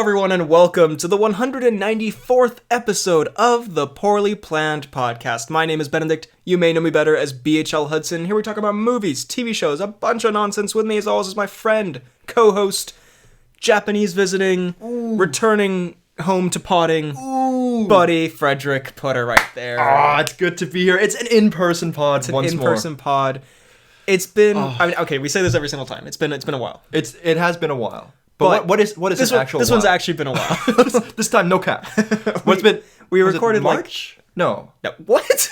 everyone, and welcome to the 194th episode of the Poorly Planned Podcast. My name is Benedict. You may know me better as BHL Hudson. Here we talk about movies, TV shows, a bunch of nonsense. With me, as always, is my friend, co-host, Japanese visiting, returning home to potting, buddy Frederick. Put her right there. It's good to be here. It's an in-person pod. It's an in-person pod. It's been. I mean, okay, we say this every single time. It's been a while. It has been a while. But what is this actual? This one's actually been a while. This time, no cap. What's been? We recorded March. No. What?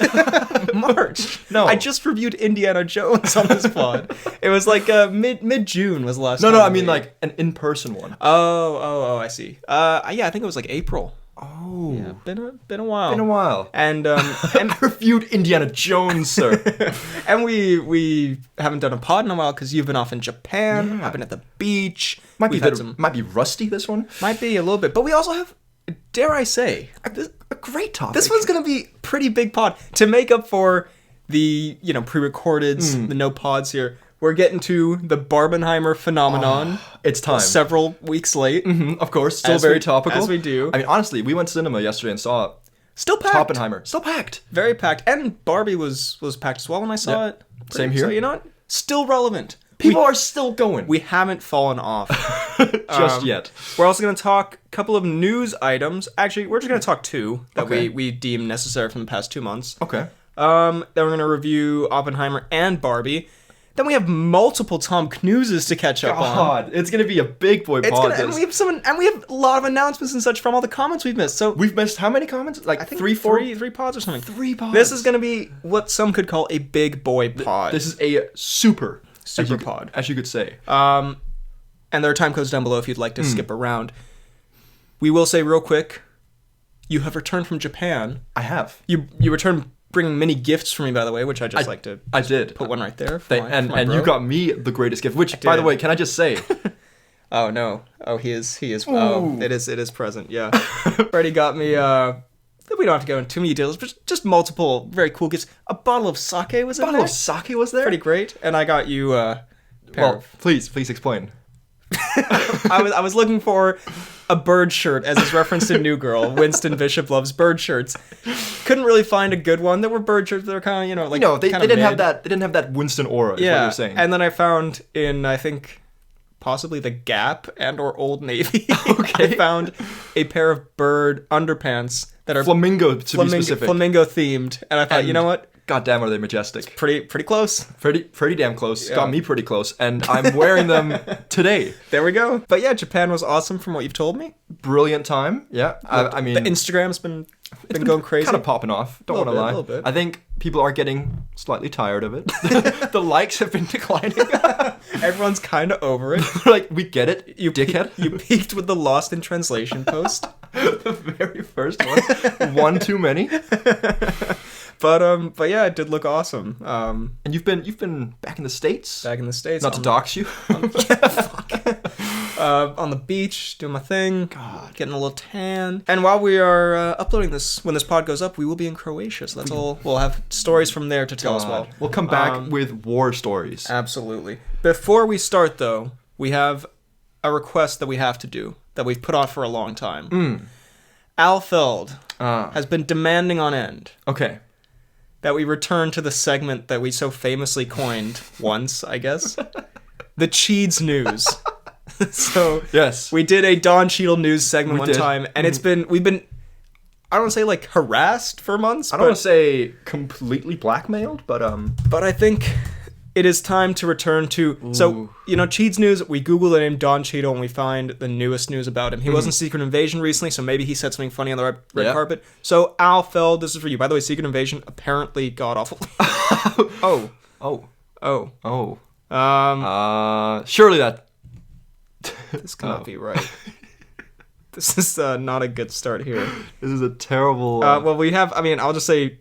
March. No. I just reviewed Indiana Jones on this pod. It was like mid-June was the last time. No, I mean like an in-person one. Oh, I see. Yeah, I think it was like April. Oh. Yeah, been a while. Been a while. And I reviewed Indiana Jones, sir. And we haven't done a pod in a while because you've been off in Japan. Yeah. I've been at the beach. Might be rusty, this one. Might be a little bit. But we also have, dare I say, a great topic. this one's going to be pretty big pod. To make up for the, pre-recordeds, the no pods here, we're getting to the Barbenheimer phenomenon. It's time. Several weeks late. Of course, still very topical. As we do. I mean, honestly, we went to cinema yesterday and saw Still packed. Oppenheimer. Still packed. Very packed. And Barbie was packed as well when I saw it. Same here. So, you know what? Still relevant. People are still going. We haven't fallen off. Just yet. We're also going to talk a couple of news items. Actually, we're just going to talk two that we deem necessary from the past 2 months. Okay. Then we're going to review Oppenheimer and Barbie. Then we have multiple Tom Cnewses to catch up on. God, it's going to be a big boy pod. And we have a lot of announcements and such from all the comments we've missed. So we've missed how many comments? Like I think 3, 4? three pods or something. 3 pods. This is going to be what some could call a big boy pod. This is a super pod, as you could say. And there are time codes down below if you'd like to skip around. We will say real quick, you have returned from Japan. I have. You returned bringing many gifts for me, by the way, which I did. Put one right there. And you got me the greatest gift, which, by the way, can I just say? Oh, no. Oh, he is. Ooh. Oh, it is present, yeah. Freddie got me, we don't have to go into too many details, but just multiple very cool gifts. A bottle of sake was in there. Bottle of sake was there? Pretty great. And I got you please explain. I was looking for a bird shirt, as is referenced in New Girl. Winston Bishop loves bird shirts. Couldn't really find a good one. There were bird shirts that were kind of, they didn't have that. They didn't have that Winston aura. Is what you're saying. And then I found in, I think, possibly the Gap and or Old Navy. Okay. I found a pair of bird underpants that are flamingo to be specific. Flamingo themed, and I thought, you know what? God damn, are they majestic? Pretty close. Pretty damn close. Yeah. Got me pretty close, and I'm wearing them today. There we go. But yeah, Japan was awesome from what you've told me. Brilliant time. Yeah, I mean, the Instagram's been going crazy. Kind of popping off. Don't want to lie. A little bit. I think people are getting slightly tired of it. The likes have been declining. Everyone's kind of over it. Like, we get it, you dickhead. You peaked with the Lost in Translation post. The very first one. One too many. But yeah, it did look awesome. And you've been back in the States? Back in the States. Not to dox you. On the beach, doing my thing. God. Getting a little tan. And while we are uploading this, when this pod goes up, we will be in Croatia. So that's all. We'll have stories from there to tell as well. We'll come back with war stories. Absolutely. Before we start, though, we have a request that we have to do that we've put off for a long time. Al Feld has been demanding on end. Okay. That we return to the segment that we so famously coined once, I guess. The Cheads News. So, yes. We did a Don Cheadle news segment one time, and we've been, I don't want to say like harassed for months. I don't want to say completely blackmailed, but I think it is time to return to, so, Cheads News, we Google the name Don Cheadle and we find the newest news about him. He was in Secret Invasion recently, so maybe he said something funny on the red carpet. So, Al Feld, this is for you. By the way, Secret Invasion, apparently god-awful. Surely that... This cannot be right. This is not a good start here. This is a terrible... well, we have... I mean, I'll just say...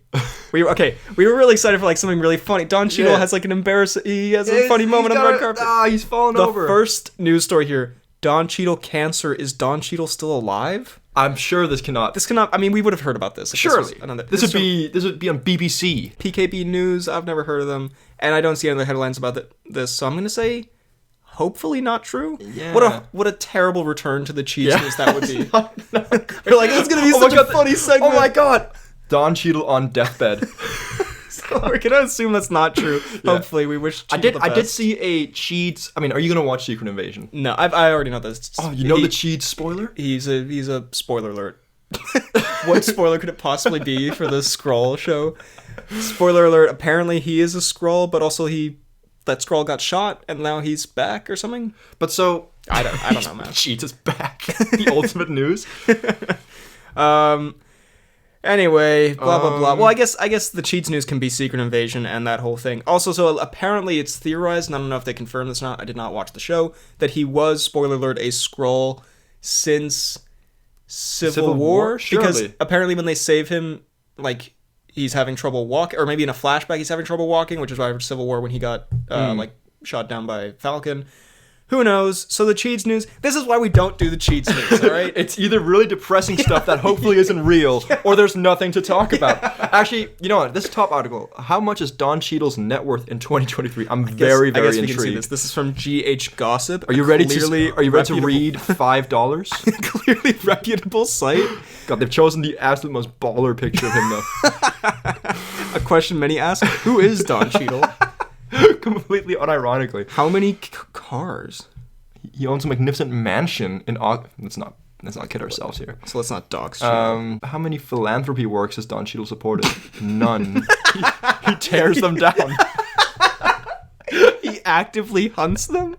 We were really excited for like something really funny. Don Cheadle has like an embarrassing... He has a funny moment on the red carpet. He's fallen over. The first news story here. Don Cheadle cancer. Is Don Cheadle still alive? I'm sure this cannot... I mean, we would have heard about this. Surely. This would be on BBC. PKB News. I've never heard of them. And I don't see any other headlines about this. So I'm going to say... hopefully not true. Yeah. What a terrible return to the Cheads Yeah. news that would be. We're like, it's gonna be such a funny segment. Oh my god! Don Cheadle on deathbed. So we're gonna assume that's not true. Yeah. Hopefully, we wish. I Cheadle the did best. see a Cheads. I mean, are you gonna watch Secret Invasion? No, I already know this. Oh, you know the Cheads spoiler? He's a spoiler alert. What spoiler could it possibly be for the Skrull show? Spoiler alert, apparently he is a Skrull, but also that Skrull got shot and now he's back or something. But so I don't know, man. Cheads is back. The ultimate news. Anyway, blah blah blah. Well, I guess the Cheats news can be Secret Invasion and that whole thing. Also, so apparently it's theorized, and I don't know if they confirmed this or not, I did not watch the show, that he was, spoiler alert, a Skrull since Civil War? Because Surely. apparently when they save him, like, he's having trouble walking, or maybe in a flashback he's having trouble walking, which is why for Civil War when he got like shot down by Falcon. Who knows? So the Cheats news, this is why we don't do the Cheats news, all right? It's either really depressing stuff that hopefully isn't real, or there's nothing to talk about. Actually, you know what? This top article, how much is Don Cheadle's net worth in 2023? I'm very I guess we intrigued. can see this. This is from GH Gossip. Are you ready to reputable- read $5? clearly reputable site? God, they've chosen the absolute most baller picture of him though. A question many ask, who is Don Cheadle? Completely unironically. How many cars? He owns a magnificent mansion in Let's not kid ourselves here. So let's not dox Cheadle. How many philanthropy works has Don Cheadle supported? None. he tears them down. He actively hunts them?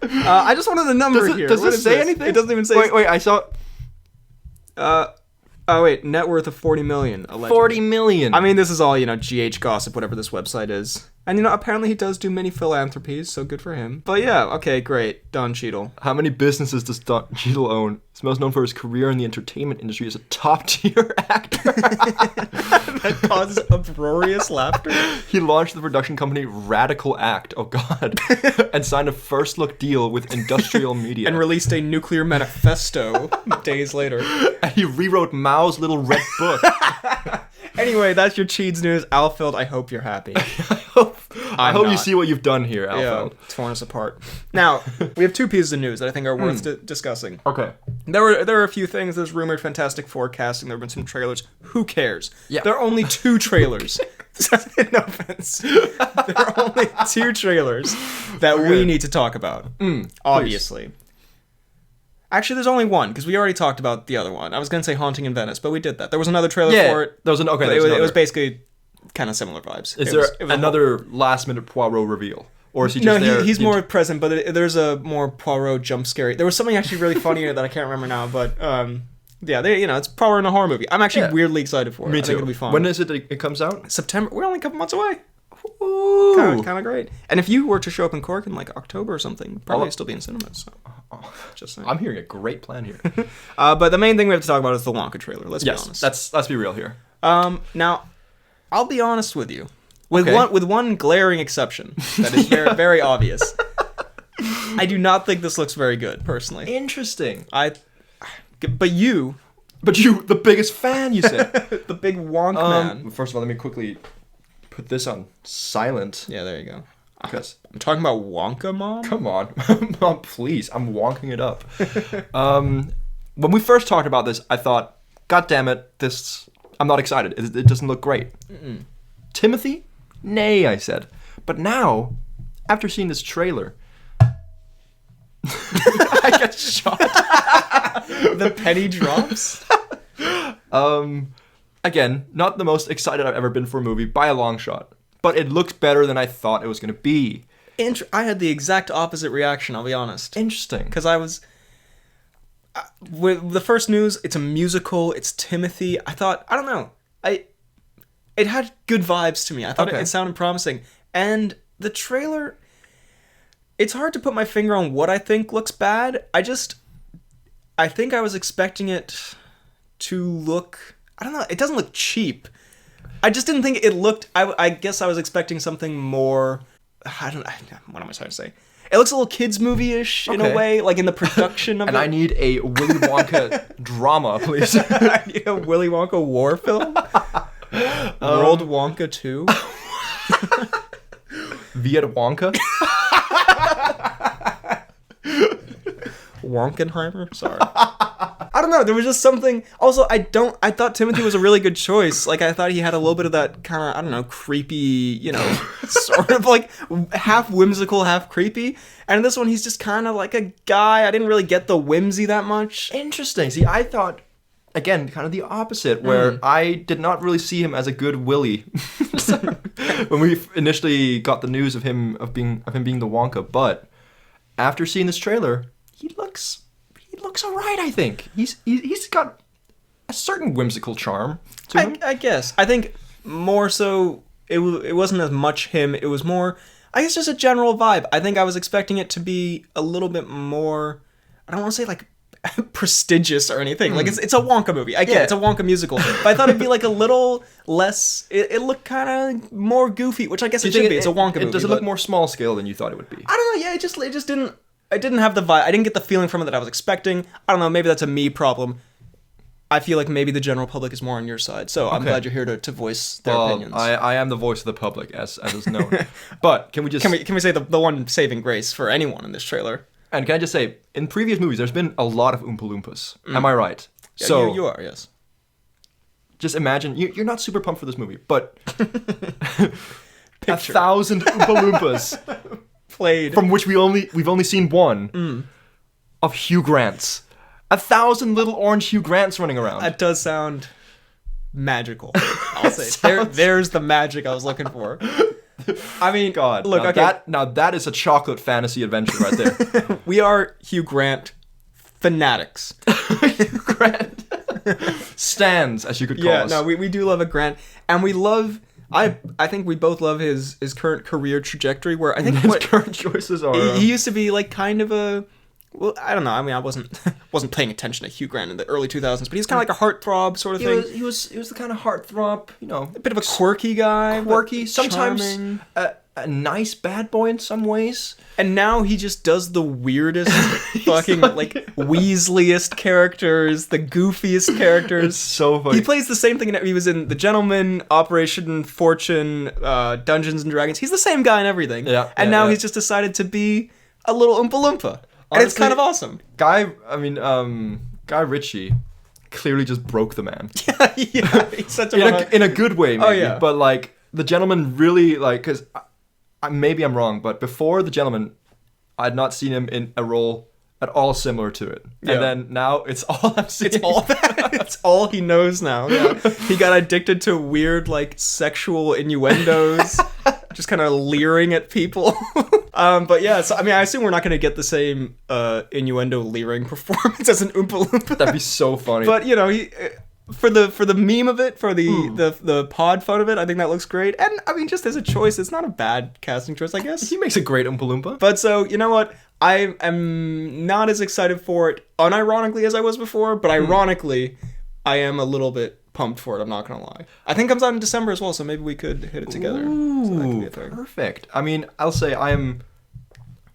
I just wanted a number here. Does What this is say anything? It doesn't even say. Wait, I saw... Oh wait, net worth of $40 million. Allegedly. 40 million. I mean, this is all, GH Gossip, whatever this website is. And, apparently he does do many philanthropies, so good for him. But yeah, okay, great. Don Cheadle. How many businesses does Don Cheadle own? He's most known for his career in the entertainment industry as a top-tier actor. That causes uproarious laughter. He launched the production company Radical Act, oh god, and signed a first-look deal with Industrial Media. And released a nuclear manifesto days later. And he rewrote Mao's Little Red Book. Anyway, that's your Cheads news. Alfeld, I hope you're happy. I hope you see what you've done here, Alfeld. Yeah, torn us apart. Now, we have two pieces of news that I think are worth discussing. Okay. There were a few things. There's rumored Fantastic Four casting. There have been some trailers. Who cares? Yeah. There are only 2 trailers. No offense. There are only 2 trailers that we need to talk about. Obviously. Please. Actually, there's only one, because we already talked about the other one. I was going to say Haunting in Venice, but we did that. There was another trailer for it. There was another. It was basically kind of similar vibes. Is there another last-minute Poirot reveal? Or is he just there? No, he's more present, but there's a more Poirot jump scare. There was something actually really funny in it that I can't remember now, but yeah, it's Poirot in a horror movie. I'm actually weirdly excited for it. Me I too. think it'll be fun. When is it that it comes out? September. We're only a couple months away. Ooh. Kind of great. And if you were to show up in Cork in like October or something, probably still be in cinemas. So. Just saying. I'm hearing a great plan here. But the main thing we have to talk about is the Wonka trailer. Let's be honest. Let's be real here. Now, I'll be honest with you. With one glaring exception that is very, very obvious. I do not think this looks very good, personally. Interesting. But you, the biggest fan, you said. the big wonk man. First of all, let me quickly put this on silent. Yeah, there you go. Because I'm talking about Wonka, Mom? Come on. Mom, please. I'm wonking it up. When we first talked about this, I thought, God damn it, I'm not excited. It doesn't look great. Mm-mm. Timothy? Nay, I said. But now, after seeing this trailer, I get shot. The penny drops? Again, not the most excited I've ever been for a movie by a long shot. But it looks better than I thought it was going to be. I had the exact opposite reaction, I'll be honest. Interesting. Because I was... with the first news, it's a musical, it's Timothy. I thought, I don't know. It had good vibes to me. I thought it sounded promising. And the trailer... It's hard to put my finger on what I think looks bad. I think I was expecting it to look... I don't know. It doesn't look cheap. I just didn't think it looked... I guess I was expecting something more... What am I trying to say? It looks a little kids movie-ish in a way, like in the production of it. And I need a Willy Wonka drama, please. I need a Willy Wonka war film. World Wonka 2. Viet Wonka. Wonkenheimer? Sorry. I don't know. There was just something. Also, I thought Timothy was a really good choice. Like, I thought he had a little bit of that kind of, I don't know, creepy, you know, sort of like half whimsical, half creepy. And in this one, he's just kind of like a guy. I didn't really get the whimsy that much. Interesting. See, I thought, again, kind of the opposite, where I did not really see him as a good Willy when we initially got the news of him being the Wonka. But after seeing this trailer, he looks alright. I think he's got a certain whimsical charm to him. I guess. I think more so it wasn't as much him. It was more, I guess, just a general vibe. I think I was expecting it to be a little bit more, I don't want to say like prestigious or anything. Like, it's a Wonka movie. I get it, it's a Wonka musical. But I thought it'd be like a little less, it looked kind of more goofy, which I guess it should be. It's a Wonka movie. Does it look more small scale than you thought it would be? I don't know. Yeah, it just didn't. I didn't have the vibe. I didn't get the feeling from it that I was expecting. I don't know. Maybe that's a me problem. I feel like maybe the general public is more on your side. So I'm glad you're here to voice their opinions. I am the voice of the public, as is known. But can we just... Can we say the one saving grace for anyone in this trailer? And can I just say, in previous movies, there's been a lot of Oompa Loompas. Am I right? Yeah, so you are, yes. Just imagine, you're not super pumped for this movie, but 1,000 Oompa Loompas played, from which we've only seen one of Hugh Grants. 1,000 little orange Hugh Grants running around. That does sound magical. I'll say there's the magic I was looking for. I mean, God, look, that is a chocolate fantasy adventure right there. We are Hugh Grant fanatics. Hugh Grant stands, as you could call us. Yeah, no, we do love a Grant, and we love. I think we both love his current career trajectory. Where I think his current choices are. He used to be like kind of a. Well, I don't know. I mean, I wasn't paying attention to Hugh Grant in the early 2000s, but he's kind of like a heartthrob sort of thing. He was the kind of heartthrob, you know, a bit of a quirky guy, sometimes a nice bad boy in some ways. And now he just does the weirdest fucking like Weasleyiest characters, the goofiest characters. It's so funny. He plays the same thing. He was in The Gentleman, Operation Fortune, Dungeons and Dragons. He's the same guy in everything. Yeah. And now he's just decided to be a little Oompa Loompa. And it's kind of awesome. Guy Ritchie clearly just broke the man. Yeah, he's such in a good way, maybe. Oh, yeah. But like The Gentleman really, like, because maybe I'm wrong, but before The Gentleman, I had not seen him in a role at all similar to it. Yeah. And then now it's all I'm seeing. It's all that. It's all he knows now. Yeah. He got addicted to weird like sexual innuendos. Just kind of leering at people. But yeah, so I mean, I assume we're not going to get the same innuendo leering performance as an Oompa Loompa. That'd be so funny. But you know, he, for the meme of it, for the pod fun of it, I think that looks great. And I mean, just as a choice, it's not a bad casting choice, I guess. He makes a great Oompa Loompa. But so you know what, I am not as excited for it, unironically, as I was before. But ironically, I am a little bit pumped for it, I'm not gonna lie. I think it comes out in December as well, so maybe we could hit it together. Ooh, so that could be a thing. Perfect. I mean, I'll say I am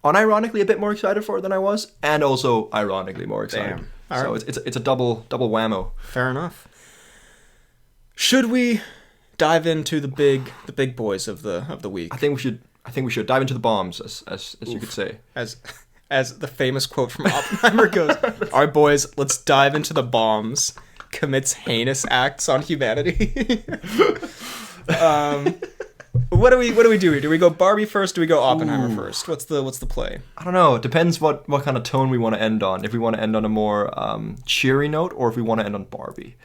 unironically a bit more excited for it than I was, and also ironically more excited. Damn. So right. It's a double whammo. Fair enough. Should we dive into the big boys of the week? I think we should dive into the bombs, as you could say. As the famous quote from Oppenheimer goes, "All right, boys, let's dive into the bombs." Commits heinous acts on humanity. What do we do here? Do we go Barbie first? Do we go Oppenheimer first? What's the play? I don't know. It depends what kind of tone we want to end on. If we want to end on a more cheery note, or if we want to end on Barbie.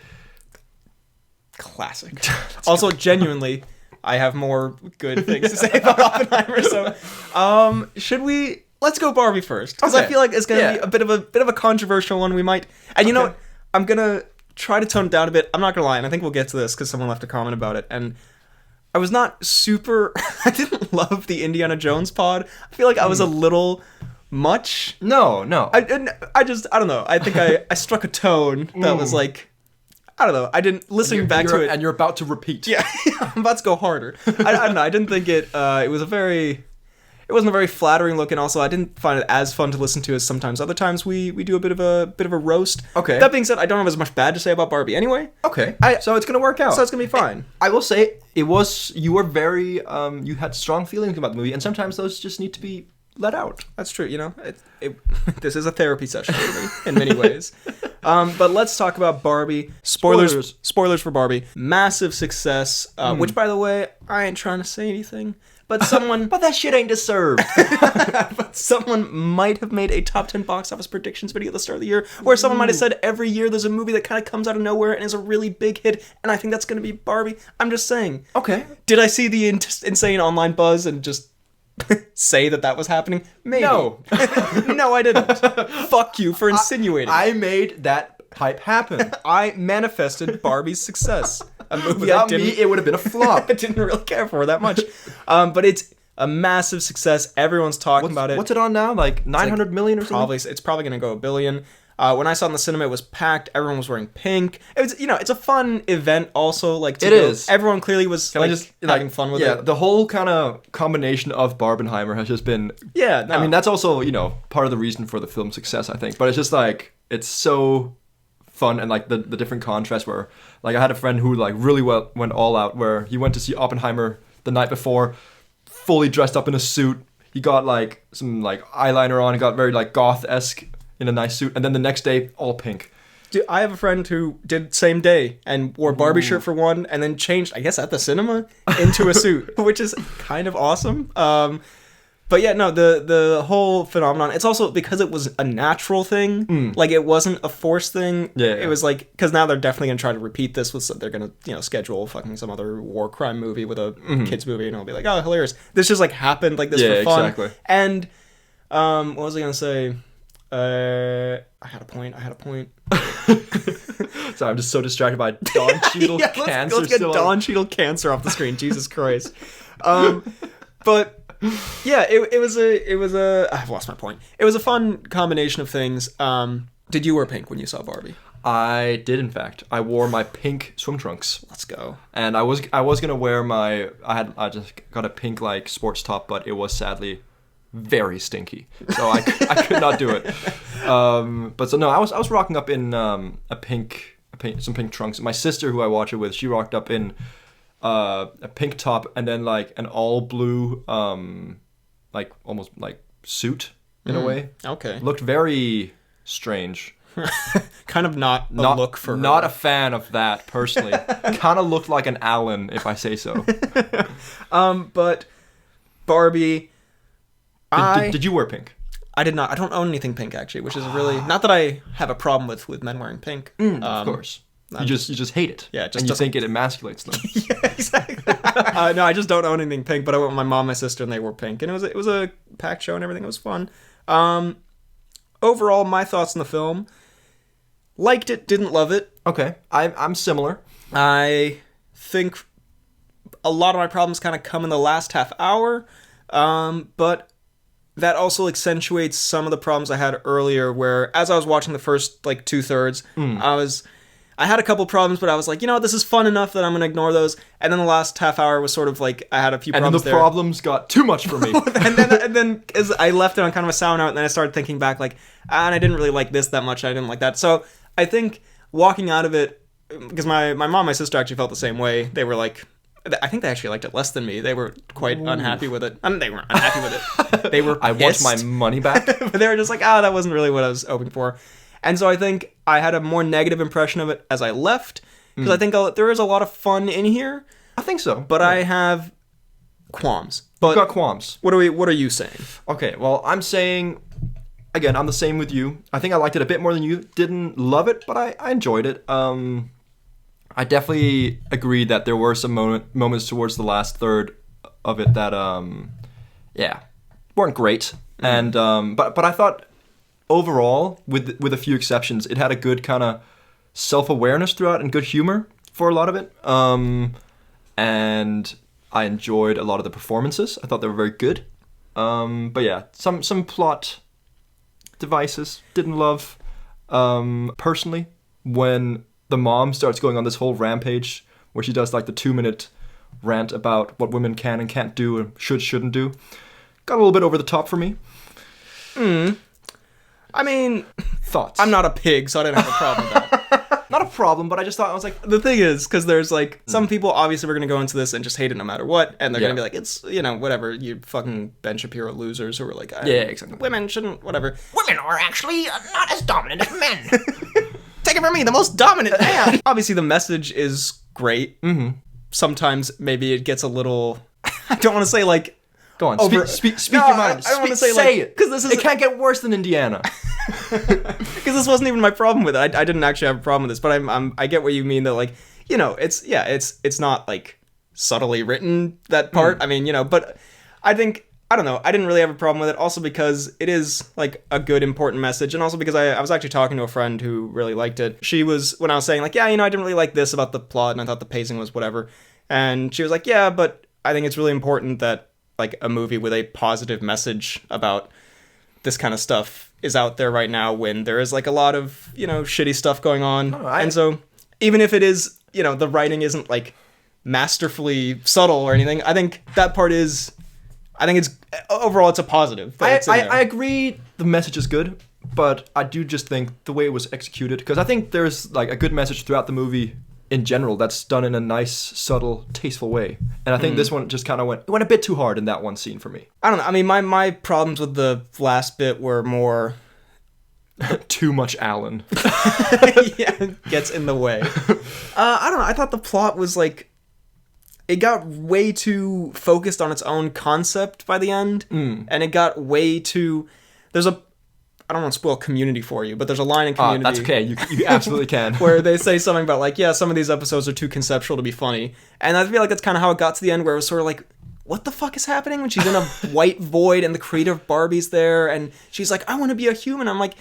Classic. Also, genuinely, I have more good things to say about Oppenheimer. So, should we? Let's go Barbie first, because I feel like it's gonna be a bit of a controversial one. We might, and you know what? I'm gonna try to tone it down a bit. I'm not gonna lie, and I think we'll get to this because someone left a comment about it, and I was not super. I didn't love the Indiana Jones pod. I feel like I was a little much. No. I don't know. I think I struck a tone that was like, I don't know. I didn't listening back to it, and you're about to repeat. Yeah, I'm about to go harder. I don't know. I didn't think it. It wasn't a very flattering look, and also I didn't find it as fun to listen to as sometimes other times we do a bit of a roast. Okay. That being said, I don't have as much bad to say about Barbie anyway. Okay. So it's gonna work out. So it's gonna be fine. I will say you were very you had strong feelings about the movie, and sometimes those just need to be let out. That's true. You know, this is a therapy session for me in many ways. But let's talk about Barbie. Spoilers for Barbie. Massive success. Which, by the way, I ain't trying to say anything. But someone... But that shit ain't deserved. But someone might have made a top 10 box office predictions video at the start of the year, where someone might have said every year there's a movie that kind of comes out of nowhere and is a really big hit, and I think that's going to be Barbie. I'm just saying. Okay. Did I see the insane online buzz and just say that was happening? Maybe. No. No, I didn't. Fuck you for insinuating. I made that hype happen. I manifested Barbie's success. A movie Without me, it would have been a flop. I didn't really care for that much. But it's a massive success. Everyone's talking about it. What's it on now? Like 900 million or something? It's probably going to go $1 billion. When I saw it in the cinema, it was packed. Everyone was wearing pink. It was, it's a fun event also. Like, it is. Everyone clearly was having fun with it. Yeah, the whole kind of combination of Barbenheimer has just been... Yeah, no. I mean, that's also, part of the reason for the film's success, I think. But it's just like, it's so fun, and like the different contrasts where, like, I had a friend who like really went all out, where he went to see Oppenheimer the night before, fully dressed up in a suit. He got like some like eyeliner on. He got very like goth-esque in a nice suit, and then the next day all pink. Dude, I have a friend who did same day and wore a Barbie shirt for one, and then changed, I guess at the cinema, into a suit, which is kind of awesome. But yeah, no, the whole phenomenon, it's also because it was a natural thing. Like, it wasn't a forced thing. Yeah. It was like, because now they're definitely going to try to repeat this with, they're going to, schedule fucking some other war crime movie with a kids movie, and it'll be like, oh, hilarious. This just like happened like this for fun. Exactly. And, what was I going to say? I had a point. So I'm just so distracted by Don Cheadle cancer. Let's get Don Cheadle cancer off the screen. Jesus Christ. But yeah, it was a. I've lost my point. It was a fun combination of things. Did you wear pink when you saw Barbie? I did, in fact. I wore my pink swim trunks. Let's go. And I was gonna wear my. I just got a pink like sports top, but it was sadly very stinky, so I could not do it. But so no, I was rocking up in some pink trunks. My sister, who I watch it with, she rocked up in a pink top and then like an all blue like almost like suit in a way. Okay. Looked very strange. Kind of not a look for her. Not a fan of that personally. Kind of looked like an Allen, if I say so. But Barbie. Did you wear pink? I did not. I don't own anything pink, actually, which is really... Not that I have a problem with men wearing pink. Of course. You just hate it. Yeah, and you think it emasculates them. Yeah, exactly. No, I just don't own anything pink, but I went with my mom, my sister, and they wore pink. And it was a packed show and everything. It was fun. Overall, my thoughts on the film. Liked it, didn't love it. Okay. I'm similar. I think a lot of my problems kind of come in the last half hour. But that also accentuates some of the problems I had earlier, where as I was watching the first like 2/3, I had a couple problems, but I was like, this is fun enough that I'm gonna ignore those. And then the last half hour was sort of like I had a few problems there. And then the problems got too much for me. and then as I left it on kind of a sour note, and then I started thinking back like, and I didn't really like this that much. I didn't like that. So I think walking out of it, because my mom and my sister actually felt the same way. They were like, I think they actually liked it less than me. They were quite unhappy with it. I mean, they weren't unhappy with it. They were pissed. I want my money back. But they were just like, that wasn't really what I was hoping for. And so I think I had a more negative impression of it as I left, because I think there is a lot of fun in here. I think so. But I have qualms. But you've got qualms. What are you saying? Okay, well, I'm saying, again, I'm the same with you. I think I liked it a bit more than you. Didn't love it, but I enjoyed it. I definitely agree that there were some moments towards the last third of it that, weren't great. And but I thought overall, with a few exceptions, it had a good kind of self-awareness throughout and good humor for a lot of it. And I enjoyed a lot of the performances. I thought they were very good. But yeah, some plot devices didn't love. Personally, when the mom starts going on this whole rampage where she does like the 2-minute rant about what women can and can't do and shouldn't do, got a little bit over the top for me. I mean, thoughts? I'm not a pig, so I didn't have a problem with that. Not a problem, but I just thought, I was like, the thing is, because there's like some people obviously we're gonna go into this and just hate it no matter what, and they're gonna be like, it's whatever, you fucking Ben Shapiro losers who are like, exactly, women shouldn't, whatever. Women are actually not as dominant as men. Take it from me, the most dominant man. Obviously, the message is great. Mm-hmm. Sometimes maybe it gets a little. I don't want to say like. Go on, speak your mind. I don't want to say like, it because it can't get worse than Indiana. Because this wasn't even my problem with it. I didn't actually have a problem with this, but I get what you mean that like it's not like subtly written, that part. I mean, but I think. I don't know. I didn't really have a problem with it. Also because it is like a good, important message. And also because I was actually talking to a friend who really liked it. She was, when I was saying like, I didn't really like this about the plot and I thought the pacing was whatever. And she was like, yeah, but I think it's really important that like a movie with a positive message about this kind of stuff is out there right now when there is like a lot of, shitty stuff going on. And so even if it is, the writing isn't like masterfully subtle or anything, I think that part is... I think it's overall it's a positive. I agree the message is good, but I do just think the way it was executed, because I think there's like a good message throughout the movie in general that's done in a nice, subtle, tasteful way. And I think this one just kind of went a bit too hard in that one scene for me. I don't know. I mean, my problems with the last bit were more... too much Alan. Yeah, gets in the way. I don't know. I thought the plot was like... It got way too focused on its own concept by the end, and it got way too... There's a... I don't want to spoil Community for you, but there's a line in Community... That's okay, you absolutely can. Where they say something about, like, some of these episodes are too conceptual to be funny. And I feel like that's kind of how it got to the end, where it was sort of like, what the fuck is happening? When she's in a white void and the creator of Barbie's there, and she's like, I want to be a human. I'm like...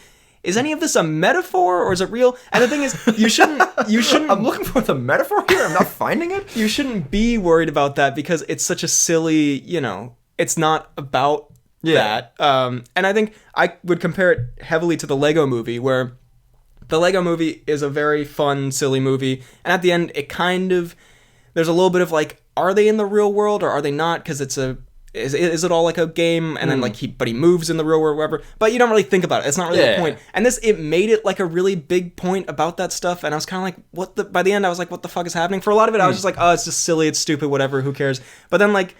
Is any of this a metaphor or is it real? And the thing is, you shouldn't... I'm looking for the metaphor here. I'm not finding it. You shouldn't be worried about that because it's such a silly, it's not about that. And I think I would compare it heavily to the Lego Movie, where the Lego Movie is a very fun, silly movie. And at the end, it kind of... There's a little bit of like, are they in the real world or are they not? Because it's a... Is it all like a game? And then like he moves in the real world or whatever. But you don't really think about it. It's not really the point. And it made it like a really big point about that stuff. And I was kind of like, by the end I was like, what the fuck is happening? For a lot of it, I was just like, oh, it's just silly, it's stupid, whatever, who cares? But then like,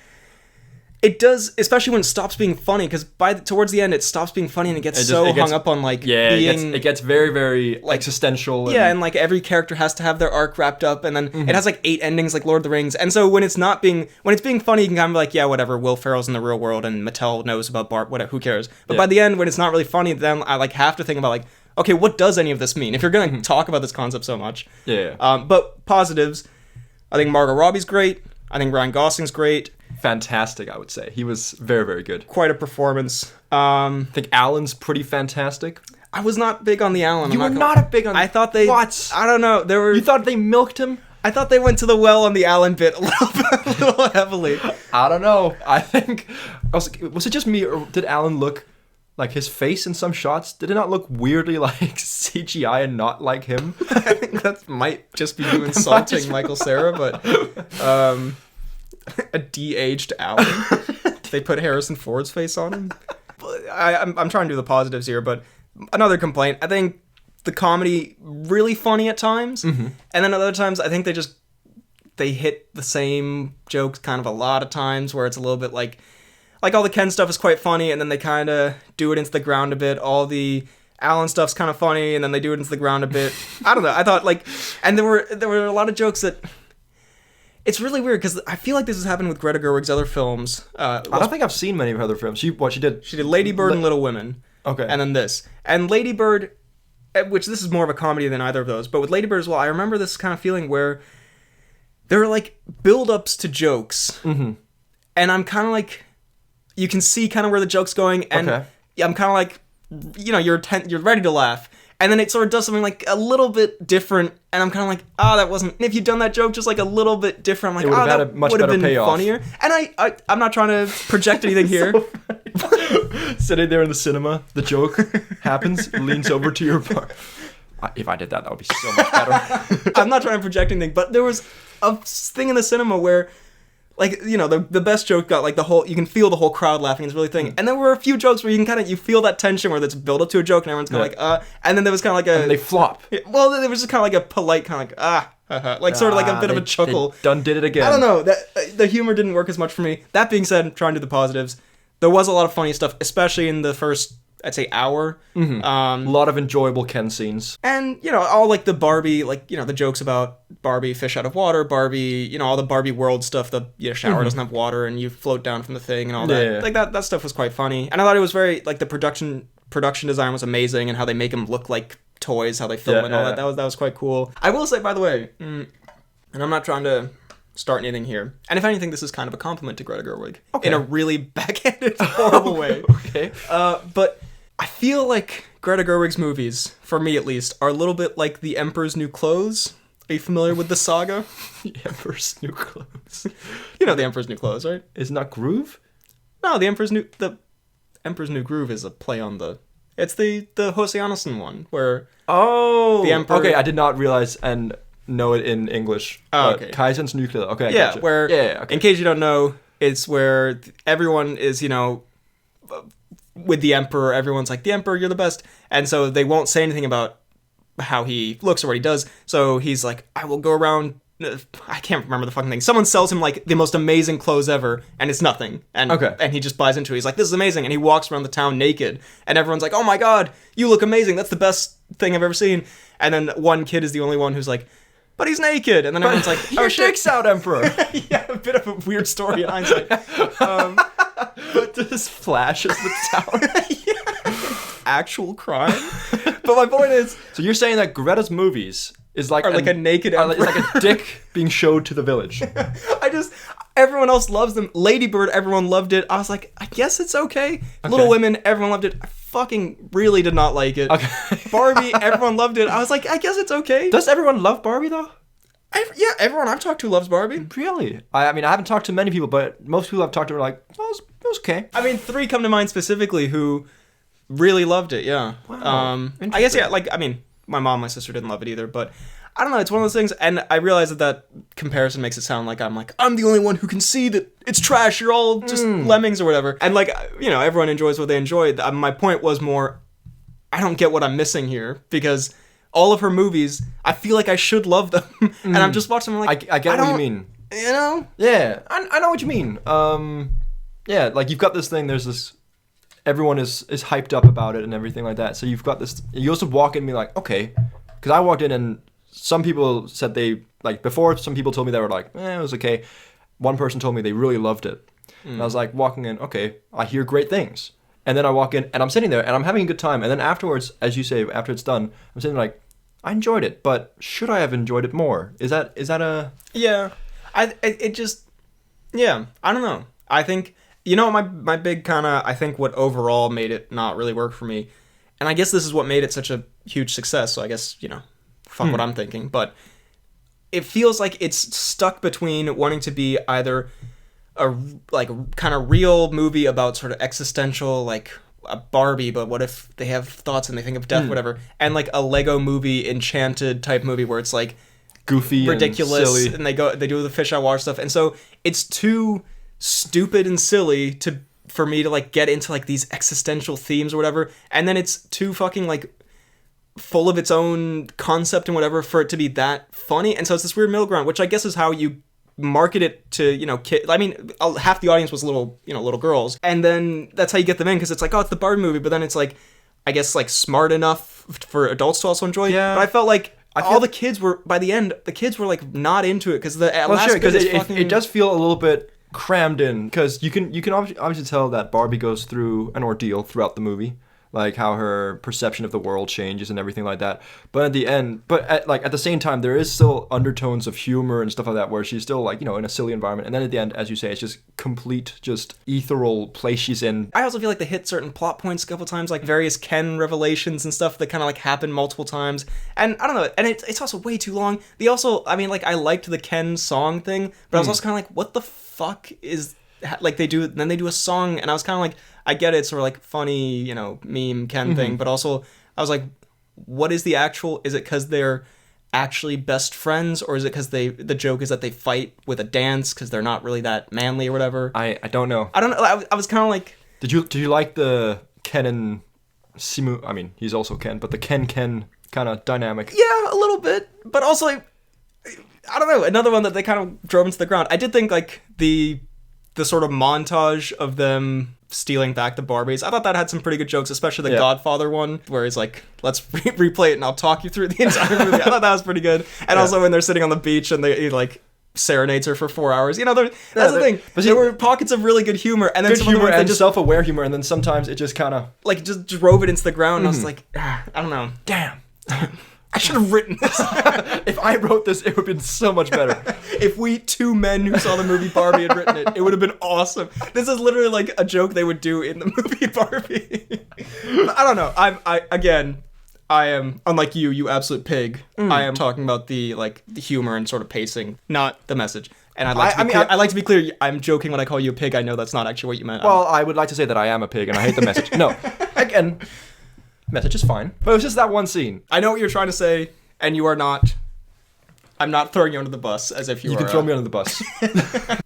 it does, especially when it stops being funny, because towards the end it stops being funny and it gets hung up on like being... It gets very, very like, existential. And like every character has to have their arc wrapped up, and then it has like 8 endings like Lord of the Rings. And so when it's being funny, you can kind of be like, yeah, whatever, Will Ferrell's in the real world and Mattel knows about Barb, whatever, who cares? But by the end, when it's not really funny, then I like have to think about like, okay, what does any of this mean? If you're going to talk about this concept so much. But positives, I think Margot Robbie's great. I think Ryan Gosling's great. Fantastic, I would say. He was very, very good. Quite a performance. I think Alan's pretty fantastic. I was not big on the Alan. You were not big on... I thought they... What? I don't know. You thought they milked him? I thought they went to the well on the Alan bit a little heavily. I don't know. I think... Was it just me, or did Alan look... Like, his face in some shots, did it not look weirdly like CGI and not like him? I think that might just be you insulting Michael Cera, but... a de-aged Alan. They put Harrison Ford's face on him. I'm trying to do the positives here, but another complaint. I think the comedy really funny at times, and then other times I think they hit the same jokes kind of a lot of times, where it's a little bit like all the Ken stuff is quite funny, and then they kind of do it into the ground a bit. All the Alan stuff's kind of funny, and then they do it into the ground a bit. I don't know. I thought and there were a lot of jokes that. It's really weird because I feel like this has happened with Greta Gerwig's other films. I don't think I've seen many of her other films. She did Lady Bird and Little Women. Okay. And then this. And Lady Bird, which this is more of a comedy than either of those, but with Lady Bird as well, I remember this kind of feeling where there are like build-ups to jokes. And I'm kind of like, you can see kind of where the joke's going, and I'm kind of like, you're ready to laugh. And then it sort of does something like a little bit different, and I'm kind of like, that wasn't... If you'd done that joke just like a little bit different, I'm like, that would have been payoff. Funnier. And I'm not trying to project anything here. Sitting there in the cinema, the joke happens, leans over to your bar. If I did that would be so much better. I'm not trying to project anything, but there was a thing in the cinema where like, you know, the best joke got like you can feel the whole crowd laughing. It's really thing. And there were a few jokes where you feel that tension where it's built up to a joke and everyone's kind of like, and then there was kind of like and they flop. Well, there was just kind of like a polite kind of like, like sort of like a bit of a chuckle. They done did it again. I don't know. The humor didn't work as much for me. That being said, trying to do the positives, there was a lot of funny stuff, especially in the first, I'd say, hour. A lot of enjoyable Ken scenes. And, you know, all, like, the Barbie, like, you know, the jokes about Barbie fish out of water, Barbie, you know, all the Barbie world stuff, the shower doesn't have water and you float down from the thing and all that. Yeah. Like, that stuff was quite funny. And I thought it was very, like, the production design was amazing and how they make them look like toys, how they film and all that. That was quite cool. I will say, by the way, and I'm not trying to start anything here, and if anything, this is kind of a compliment to Greta Gerwig. Okay. In a really backhanded, horrible way. Okay. But I feel like Greta Gerwig's movies, for me at least, are a little bit like The Emperor's New Clothes. Are you familiar with the saga? The Emperor's New Clothes. You know The Emperor's New Clothes, right? Isn't that Groove? No, The Emperor's New Groove is a play on it's the Jose Anderson one, where the Emperor... Okay, I did not realize and know it in English. Oh, okay. Kaizen's Nuclear. Okay, yeah, gotcha. where, okay. in case you don't know, it's where everyone is, you know... with the Emperor, everyone's like, the Emperor, you're the best. And so they won't say anything about how he looks or what he does. So he's like, I will go around, I can't remember the fucking thing. Someone sells him like the most amazing clothes ever, and it's nothing. And he just buys into it. He's like, this is amazing. And he walks around the town naked. And everyone's like, oh my God, you look amazing. That's the best thing I've ever seen. And then one kid is the only one who's like, but he's naked. And then everyone's like, your dick's out, Emperor. Yeah, a bit of a weird story in hindsight. But this flashes the town. Actual crime. But my point is... So you're saying that Greta's movies is like... Are like a naked emperor. It's like a dick being showed to the village. Everyone else loves them. Lady Bird, everyone loved it. I was like, I guess it's okay. Little Women, everyone loved it. I fucking really did not like it. Okay. Barbie, everyone loved it. I was like, I guess it's okay. Does everyone love Barbie, though? Yeah, everyone I've talked to loves Barbie. Really? I mean, I haven't talked to many people, but most people I've talked to are like, oh, it was okay. I mean, 3 come to mind specifically who really loved it, yeah. Wow. I guess, yeah, like, I mean, my mom, my sister didn't love it either, but I don't know, it's one of those things, and I realize that comparison makes it sound like I'm the only one who can see that it's trash, you're all just lemmings or whatever. And, like, you know, everyone enjoys what they enjoy. My point was more, I don't get what I'm missing here, because... all of her movies, I feel like I should love them, and I'm just watching them like... I get what you mean. You know? Yeah, I know what you mean. Yeah, like, you've got this thing, there's this... Everyone is hyped up about it and everything like that, so you've got this... You also walk in and be like, okay. Because I walked in and some people said they... Like, before, some people told me they were like, it was okay. One person told me they really loved it. And I was like, walking in, okay, I hear great things. And then I walk in, and I'm sitting there, and I'm having a good time. And then afterwards, as you say, after it's done, I'm sitting there like, I enjoyed it, but should I have enjoyed it more? Is that a... Yeah. It just... Yeah, I don't know. I think... You know, my big kind of... I think what overall made it not really work for me, and I guess this is what made it such a huge success, so I guess, you know, fuck what I'm thinking, but it feels like it's stuck between wanting to be either... a like kind of real movie about sort of existential, like a Barbie, but what if they have thoughts and they think of death, whatever, and like a Lego movie, Enchanted type movie where it's like goofy, ridiculous, and silly, and they do the fish out of water stuff, and so it's too stupid and silly for me to like get into like these existential themes or whatever, and then it's too fucking like full of its own concept and whatever for it to be that funny, and so it's this weird middle ground, which I guess is how you market it to, you know, kids. I mean, half the audience was little girls, and then that's how you get them in, because it's like, oh, it's the Barbie movie, but then it's like, I guess, like, smart enough for adults to also enjoy. Yeah. But I felt like all the kids were, by the end, like not into it, because the last bit is fucking... it does feel a little bit crammed in, because you can obviously tell that Barbie goes through an ordeal throughout the movie, like how her perception of the world changes and everything like that. But at the end, at the same time, there is still undertones of humor and stuff like that, where she's still like, you know, in a silly environment. And then at the end, as you say, it's just complete, just ethereal place she's in. I also feel like they hit certain plot points a couple times, like various Ken revelations and stuff that kind of like happen multiple times. And I don't know, and it's also way too long. They also, I mean, like, I liked the Ken song thing, but I was also kind of like, what the fuck is... Like, they do a song, and I was kind of like, I get it, it's sort of like funny, you know, meme Ken thing, but also I was like, what is the actual... Is it because they're actually best friends, or is it because the joke is that they fight with a dance because they're not really that manly or whatever? I don't know. I don't know. I was kind of like, Did you like the Ken and Simu? I mean, he's also Ken, but the Ken kind of dynamic. yeah, a little bit, but also like, I don't know, another one that they kind of drove into the ground. I did think like the sort of montage of them stealing back the Barbies, I thought that had some pretty good jokes, especially the Godfather one, where he's like, let's replay it and I'll talk you through the entire movie. I thought that was pretty good. And also when they're sitting on the beach and he like serenades her for 4 hours. You know, that's the thing. But there were pockets of really good humor, and then Good humor and just self-aware humor, and then sometimes it just kind of like just drove it into the ground. And I was like, I don't know. damn. I should have written this. If I wrote this, it would have been so much better. If we two men who saw the movie Barbie had written it, it would have been awesome. This is literally like a joke they would do in the movie Barbie. I don't know. I am unlike you absolute pig. I am talking about the humor and sort of pacing, not the message. And I'd like to be clear. I'm joking when I call you a pig. I know that's not actually what you meant. Well, I would like to say that I am a pig and I hate the message. No, again, message is fine, but it was just that one scene. I know what you're trying to say, and you are not. I'm not throwing you under the bus as if you were. You can throw me under the bus.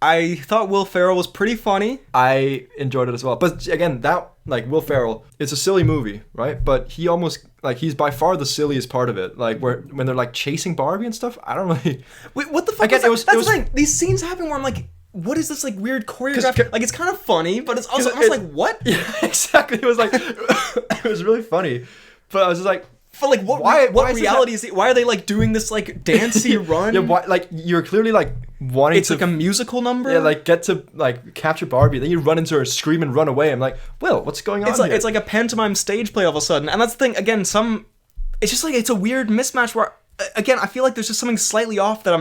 I thought Will Ferrell was pretty funny. I enjoyed it as well. But again, that, like, Will Ferrell, it's a silly movie, right? But he almost, like, he's by far the silliest part of it. Like, when they're, like, chasing Barbie and stuff, I don't really... Wait, what the fuck is that? That's the thing. These scenes happen where I'm like, what is this, like, weird choreography? Like, it's kind of funny, but it's also almost like, what? Yeah, exactly. It was like... it was really funny. But I was just like... For like what reality is it? Why are they like doing this like dancey run? Yeah, why, like you're clearly like wanting it's like a musical number. Yeah, like get to like capture Barbie, then you run into her, scream and run away. I'm like, Will, what's going on? It's like a pantomime stage play all of a sudden, and that's the thing. Again, it's just like it's a weird mismatch where again I feel like there's just something slightly off that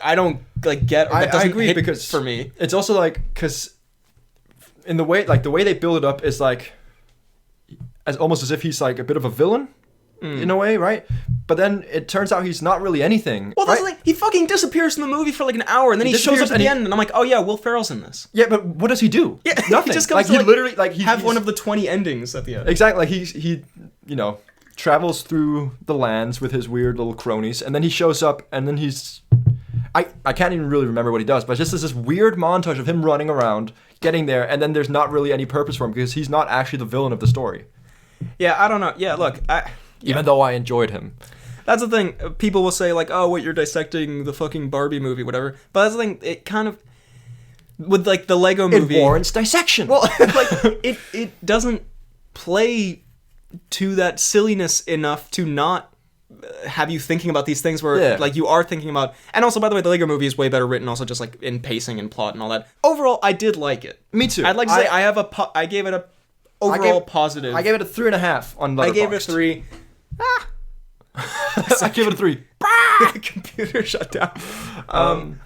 I don't like get. Or that doesn't I agree hit because for me it's also like because in the way they build it up is like as almost as if he's like a bit of a villain. In a way, right? But then it turns out he's not really anything. Well, that's like he fucking disappears from the movie for like an hour, and then he shows up at the end, and I'm like, oh yeah, Will Ferrell's in this. Yeah, but what does he do? Yeah, nothing. He just comes like to he literally like he have one of the 20 endings at the end. Exactly. Like he you know travels through the lands with his weird little cronies, and then he shows up, and then he's I can't even really remember what he does, but just this weird montage of him running around, getting there, and then there's not really any purpose for him because he's not actually the villain of the story. Yeah, I don't know. Yeah, look, Even though I enjoyed him. That's the thing. People will say, like, oh, wait, you're dissecting the fucking Barbie movie, whatever. But that's the thing. It kind of... With, like, the Lego movie... It warrants dissection. Well, like, it doesn't play to that silliness enough to not have you thinking about these things where, like, you are thinking about... And also, by the way, the Lego movie is way better written, also just, like, in pacing and plot and all that. Overall, I did like it. Me too. I'd like to say I gave it a overall positive. I gave it a 3.5 on Letterboxd. I gave it a 3. I give it a 3. Computer shut down.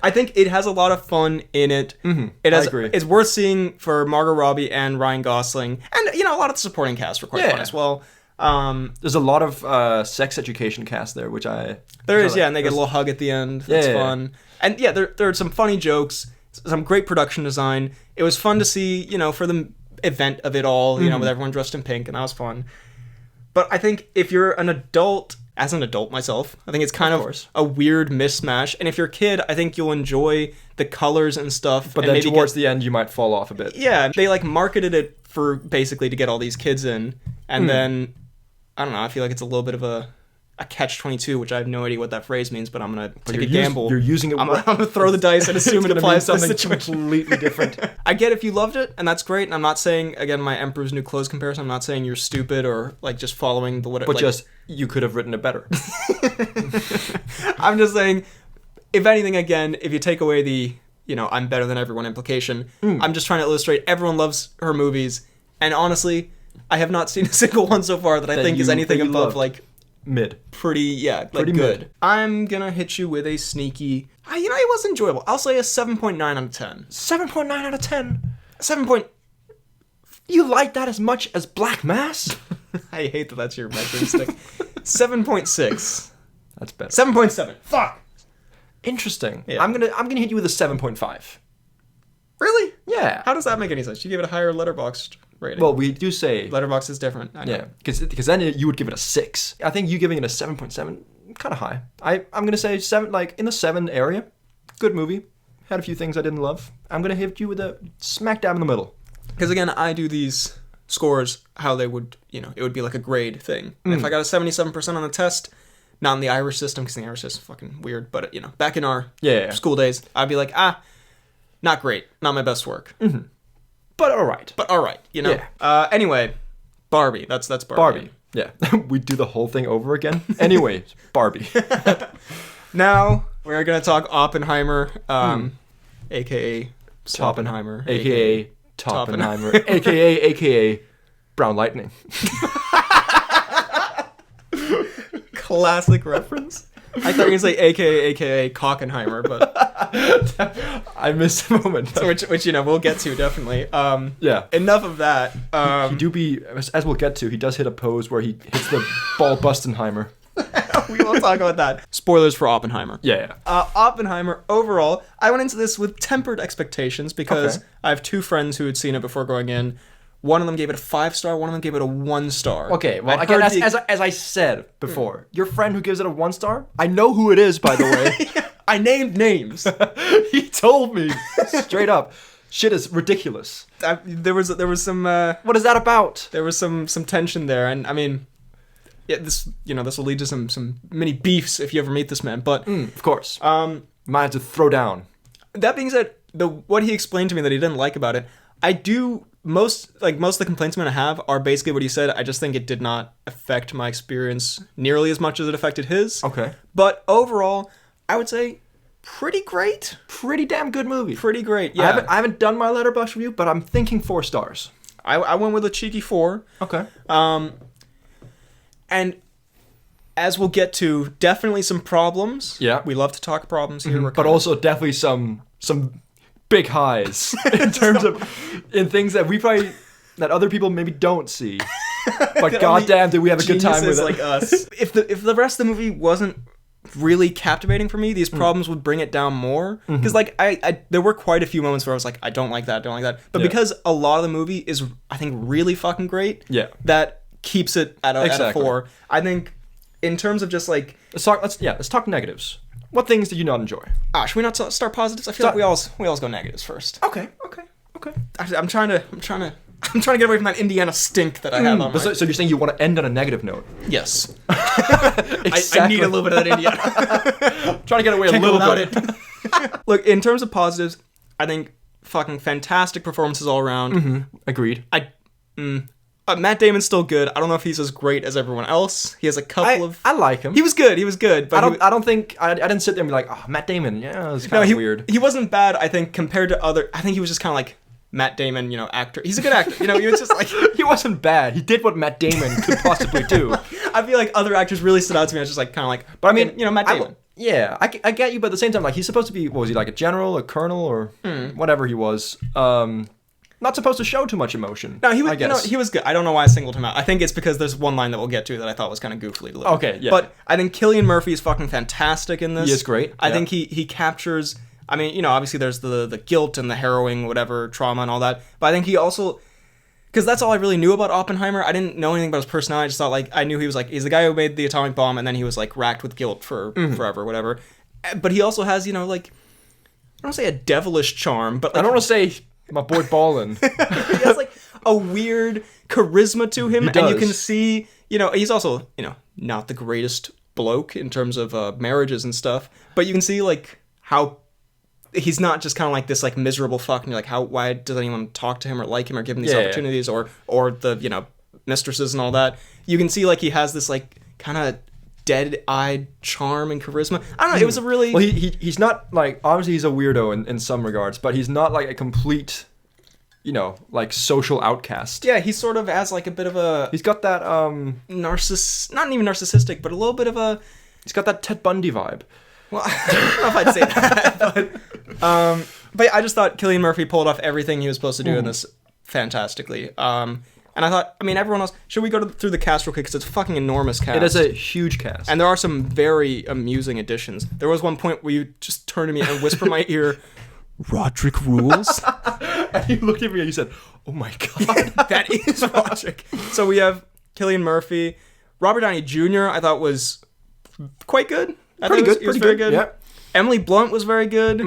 I think it has a lot of fun in it. Mm-hmm. I agree. It's worth seeing for Margot Robbie and Ryan Gosling, and a lot of the supporting cast were quite fun as well. There's a lot of sex education cast there, which and they get a little hug at the end. That's fun. And there are some funny jokes, some great production design. It was fun to see, for the event of it all, with everyone dressed in pink, and that was fun. But I think if you're an adult, as an adult myself, I think it's kind of a weird mismatch. And if you're a kid, I think you'll enjoy the colors and stuff. But and then towards the end, you might fall off a bit. Yeah, they like marketed it for basically to get all these kids in. And then, I don't know, I feel like it's a little bit of a catch-22, which I have no idea what that phrase means, but I'm going to take a gamble. You're using it. I'm going to throw the dice and assume it applies to the situation. Completely different. I get if you loved it, and that's great. And I'm not saying, again, my Emperor's New Clothes comparison, I'm not saying you're stupid or like just following the what. But just, you could have written it better. I'm just saying, if anything, again, if you take away the, I'm better than everyone implication, I'm just trying to illustrate everyone loves her movies. And honestly, I have not seen a single one so far that I think is anything above like mid. Pretty pretty good. Mid. I'm gonna hit you with a sneaky. It was enjoyable. I'll say a 7.9 out of 10. 7.9 out of 10. 7. You like that as much as Black Mass? I hate that that's your measuring stick. 7.6. That's better. 7.7. Fuck. Interesting. Yeah. I'm gonna hit you with a 7.5. Really? Yeah. How does that make any sense? You gave it a higher Letterboxd rating. Well, we do say Letterboxd is different. Yeah, because then you would give it a 6. I think you giving it a 7.7 kind of high. I'm gonna say 7, like in the 7 area. Good movie. Had a few things I didn't love. I'm gonna hit you with a smack dab in the middle. Because again, I do these scores how they would, it would be like a grade thing. And if I got a 77% on the test, not in the Irish system, because the Irish system is fucking weird, but back in our school days, I'd be like, not great, not my best work. Mm-hmm. But all right. Yeah. Anyway, Barbie. That's Barbie. Barbie. Yeah. We do the whole thing over again. Anyway, Barbie. Now we're gonna talk Oppenheimer, aka Oppenheimer, aka Oppenheimer, aka Brown Lightning. Classic reference. I thought you were gonna say aka Cockenheimer, but I missed the moment. So which we'll get to definitely. Yeah. Enough of that. He do be, as we'll get to, he does hit a pose where he hits the ball Bustenheimer. We will talk about that. Spoilers for Oppenheimer. Yeah. Oppenheimer, overall, I went into this with tempered expectations because Okay. I have 2 friends who had seen it before going in. One of them gave it a 5-star, one of them gave it a 1-star. Okay, well, again, as I said before, your friend who gives it a 1-star, I know who it is, by the way. I named names. He told me straight up. Shit is ridiculous. There was some. What is that about? There was some tension there, and I mean, yeah, this will lead to some mini beefs if you ever meet this man. But Of course. Might have to throw down. That being said, what he explained to me that he didn't like about it, I do. Most of the complaints I'm going to have are basically what he said. I just think it did not affect my experience nearly as much as it affected his. Okay. But overall, I would say pretty great. Pretty damn good movie. Pretty great, yeah. I haven't done my Letterboxd review, but I'm thinking 4 stars. I went with a cheeky 4. Okay. And as we'll get to, definitely some problems. Yeah. We love to talk problems here. But also definitely some big highs in terms of in things that that other people maybe don't see. But goddamn, did we have a good time with it? Like us. If the rest of the movie wasn't really captivating for me, these problems would bring it down more. Because I there were quite a few moments where I was like, I don't like that. But because a lot of the movie is, I think, really fucking great. Yeah. That keeps it at a 4. I think in terms of just like, let's talk negatives. What things did you not enjoy? should we not start positives? I feel like we always go negatives first. Okay. I'm trying to get away from that Indiana stink that I have on my... So you're saying you want to end on a negative note? Yes. Exactly. I need a little bit of that Indiana. Trying to get away a little bit. Look, in terms of positives, I think fucking fantastic performances all around. Mm-hmm. Agreed. Matt Damon's still good. I don't know if he's as great as everyone else. He has a couple of... I like him. He was good. But I don't think... I didn't sit there and be like, oh, Matt Damon, yeah, it's kind of weird. He wasn't bad, I think, compared to other... I think he was just kind of like Matt Damon, actor. He's a good actor. He was just like... He wasn't bad. He did what Matt Damon could possibly do. I feel like other actors really stood out to me. I was just like, kind of like... But I mean, Matt Damon. I get you, but at the same time, like, he's supposed to be... What was he, like a general, a colonel, or whatever he was? Not supposed to show too much emotion. No, he was. I guess. He was good. I don't know why I singled him out. I think it's because there's one line that we'll get to that I thought was kind of goofily delivered. Okay, yeah. But I think Cillian Murphy is fucking fantastic in this. He is great. I think he captures. I mean, obviously there's the guilt and the harrowing, whatever trauma and all that. But I think he also, because that's all I really knew about Oppenheimer. I didn't know anything about his personality. I just thought I knew he was he's the guy who made the atomic bomb, and then he was racked with guilt for forever, whatever. But he also has I don't want to say a devilish charm, but I don't want to say. My boy Ballin. He has a weird charisma to him, and you can see, he's also, not the greatest bloke in terms of marriages and stuff, but you can see how he's not just kind of this miserable fuck, and you're why does anyone talk to him or like him or give him these opportunities or the mistresses and all that. You can see he has this kind of dead-eyed charm and charisma. I don't know. It was a really... Well, he's not, obviously he's a weirdo in some regards, but he's not, a complete, social outcast. Yeah, he sort of has, a bit of a... He's got that, not even narcissistic, but a little bit of a... He's got that Ted Bundy vibe. Well, I don't know if I'd say that, but I just thought Cillian Murphy pulled off everything he was supposed to do in this fantastically. And I thought, everyone else... Should we go through the cast real quick? Because it's a fucking enormous cast. It is a huge cast. And there are some very amusing additions. There was one point where you just turned to me and whispered in my ear, Roderick rules? And you looked at me and you said, oh my god. That is Roderick. So we have Cillian Murphy. Robert Downey Jr. I thought was quite good. Pretty good. It was very good. Yeah. Emily Blunt was very good.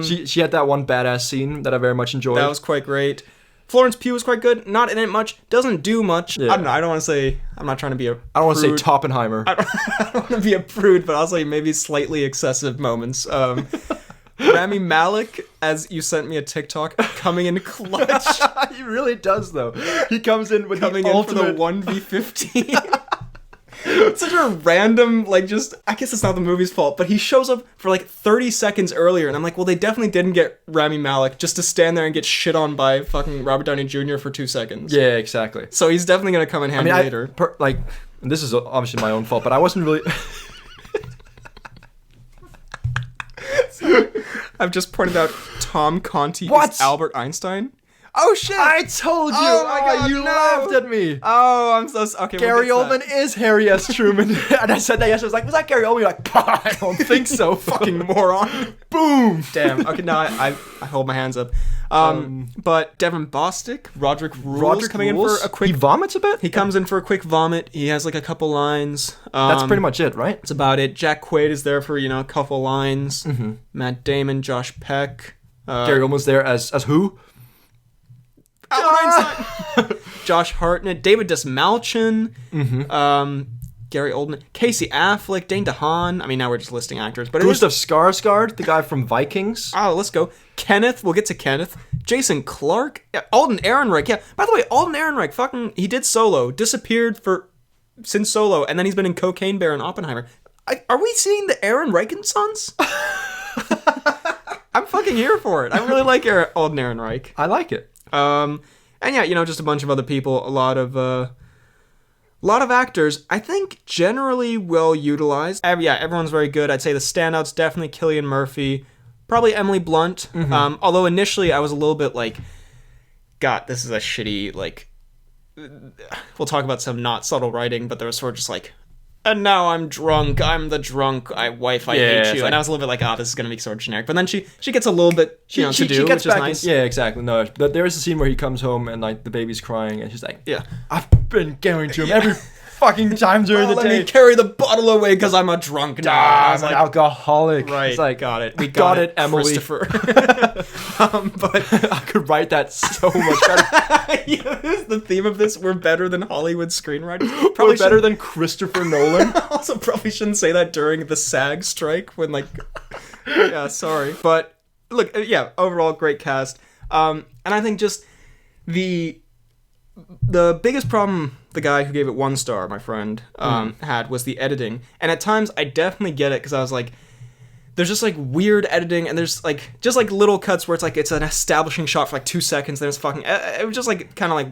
She had that one badass scene that I very much enjoyed. That was quite great. Florence Pugh was quite good. Not in it much. Doesn't do much. Yeah. I don't know. I don't want to say... I'm not trying to be a I don't want to say prude. Oppenheimer. I don't want to be a prude, but I'll say maybe slightly excessive moments. Rami Malek, as you sent me a TikTok, coming in clutch. He really does, though. He comes in with coming the in for the ultimate... 1v15. Such a random, like, just... I guess it's not the movie's fault, but he shows up for, like, 30 seconds earlier, and I'm like, well, they definitely didn't get Rami Malek just to stand there and get shit on by fucking Robert Downey Jr. for 2 seconds. Yeah, exactly. So he's definitely gonna come in handy later. This is obviously my own fault, but I wasn't really... I've just pointed out Tom Conti What? is Albert Einstein. Oh shit! I told you! Oh my God, you no. laughed at me! Oh, I'm so... Okay, Gary we'll get Oldman is Harry S. Truman. And I said that yesterday. I was like, was that Gary Oldman? You're like, I don't think so. fucking moron. Boom! Damn. Okay, now I hold my hands up. But Devin Bostick, Roderick Rules coming in for a quick... He vomits a bit? He comes in for a quick vomit. He has like a couple lines. That's pretty much it, right? That's about it. Jack Quaid is there for, a couple lines. Mm-hmm. Matt Damon, Josh Peck. Gary Oldman's there as who? Josh Hartnett, David Desmalchin, Gary Oldman, Casey Affleck, Dane DeHaan. I mean, now we're just listing actors, but Gustav Skarsgård, the guy from Vikings. Oh, let's go. Kenneth, we'll get to Kenneth. Jason Clarke, yeah, Alden Ehrenreich. Yeah, by the way, Alden Ehrenreich, he did Solo, disappeared since Solo, and then he's been in Cocaine Bear and Oppenheimer. Are we seeing the Aaron Reichenssons? I'm fucking here for it. I really like Alden Ehrenreich. I like it. And yeah, just a bunch of other people, a lot of actors. I think generally well utilized. Everyone's very good. I'd say the standouts definitely Cillian Murphy, probably Emily Blunt. Although initially I was a little bit like, God, this is a shitty, like, we'll talk about some not subtle writing, but there was sort of just like, and now I'm drunk. I'm the drunk wife. I hate you. And I was a little bit like, this is gonna be sort of generic. But then she gets a little bit to do, she which gets is back nice. Yeah, exactly. No, but there is a scene where he comes home and like the baby's crying and she's like, Yeah, I've been going to him every fucking time during the let day. me carry the bottle away because I'm a drunk now. I was I'm an like, alcoholic. right, It's like, got it. We got it, Emily. Christopher. But I could write that so much better. This is the theme of this. We're better than Hollywood screenwriters. Probably better than Christopher Nolan. Also, probably shouldn't say that during the SAG strike when, like, yeah, sorry. But look, overall great cast. And I think just the biggest problem the guy who gave it 1 star, my friend, had was the editing. And at times I definitely get it because I was like, there's just like weird editing and there's like just like little cuts where it's like it's an establishing shot for like 2 seconds, then it's fucking it was just like kind of like,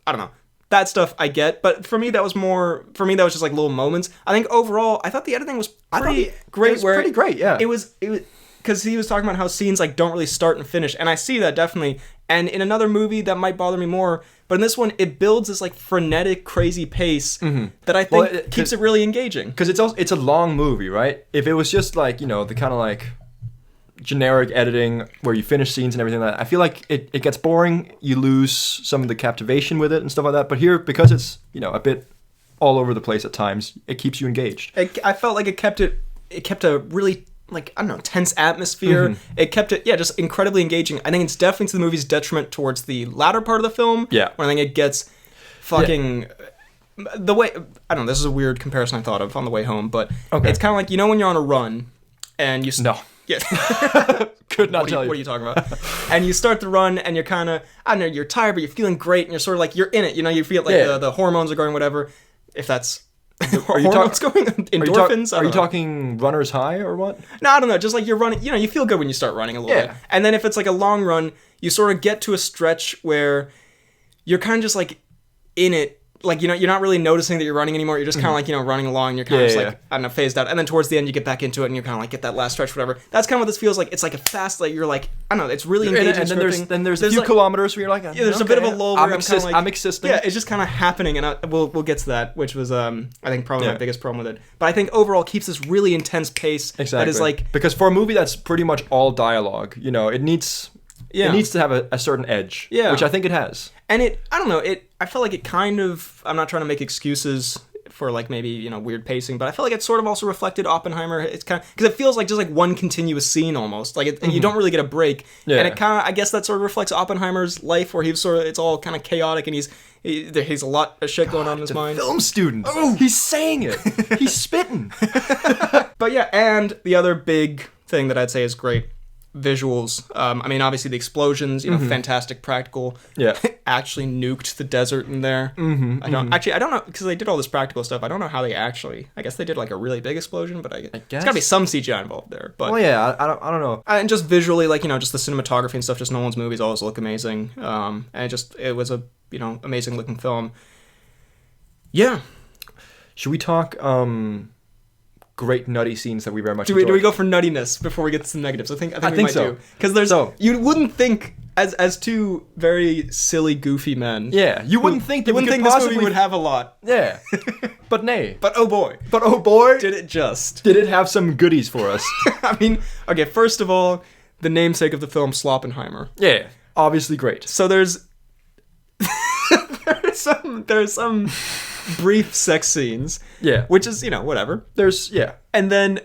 I don't know, that stuff I get, but for me that was just like little moments. I think overall I thought the editing was pretty great. It was pretty great, yeah. It was because he was talking about how scenes like don't really start and finish, and I see that definitely. And in another movie that might bother me more, but in this one it builds this like frenetic, crazy pace that I think keeps it really engaging. Because it's a long movie, right? If it was just like, the kind of like generic editing where you finish scenes and everything like that, I feel like it gets boring. You lose some of the captivation with it and stuff like that. But here, because it's a bit all over the place at times, it keeps you engaged. I felt like it kept a really, like, I don't know, tense atmosphere. It kept it, just incredibly engaging. I think it's definitely to the movie's detriment towards the latter part of the film. Yeah. When I think it gets fucking... The way... I don't know, this is a weird comparison I thought of on the way home, but it's kind of like, when you're on a run, and you... No. Yeah. Could not tell you. What are you talking about? And you start the run, and you're kind of... I don't know, you're tired, but you're feeling great, and you're sort of like, you're in it. You feel like the hormones are going, whatever. If that's... Are you going endorphins? Are you talking runner's high or what? No, I don't know. Just like you're running, you feel good when you start running a little bit. And then if it's like a long run, you sort of get to a stretch where you're kind of just like in it. Like, you're not really noticing that you're running anymore. You're just kind of like, running along. And you're kind of just like, I don't know, phased out. And then towards the end, you get back into it and you kind of like get that last stretch, whatever. That's kind of what this feels like. It's like a fast, like you're like, I don't know, it's really engaging. And then there's a few like, kilometers where you're like, there's a bit of a lull where I'm kind of like, I'm existing. Yeah, it's just kind of happening. And we'll get to that, which was, I think, probably my biggest problem with it. But I think overall it keeps this really intense pace. Exactly. That is like... Because for a movie that's pretty much all dialogue, it needs... Yeah. It needs to have a certain edge, which I think it has. And I don't know, I felt like it kind of, I'm not trying to make excuses for like maybe, you know, weird pacing, but I feel like it sort of also reflected Oppenheimer. It's kind of, because it feels like just like one continuous scene almost, like you don't really get a break. Yeah. And it kind of, I guess that sort of reflects Oppenheimer's life, where he's sort of, it's all kind of chaotic, and he's a lot of shit going on in his mind. Film student. Oh, he's saying it. He's spitting. But yeah, and the other big thing that I'd say is great visuals. I mean, obviously the explosions, you know, fantastic practical. Yeah. Actually nuked the desert in there. I don't know, because they did all this practical stuff. I don't know how they actually, I guess they did like a really big explosion, but I guess there's gotta be some CGI involved there. But well, yeah, I don't know. and just visually, like, you know, just the cinematography and stuff, just Nolan's movies always look amazing. And it was a, you know, amazing looking film. Yeah. Should we talk great nutty scenes that we very much do we go for nuttiness before we get to some negatives? I think we might so. do. Because there's, you wouldn't think, as two very silly, goofy men. Yeah, you wouldn't think that this movie would have a lot. Yeah. But nay. But oh boy. Did it just. Did it have some goodies for us? I mean, okay, first of all, the namesake of the film, Sloppenheimer. Yeah. Obviously great. So there's some brief sex scenes. Yeah. Which is, you know, whatever. Yeah. And then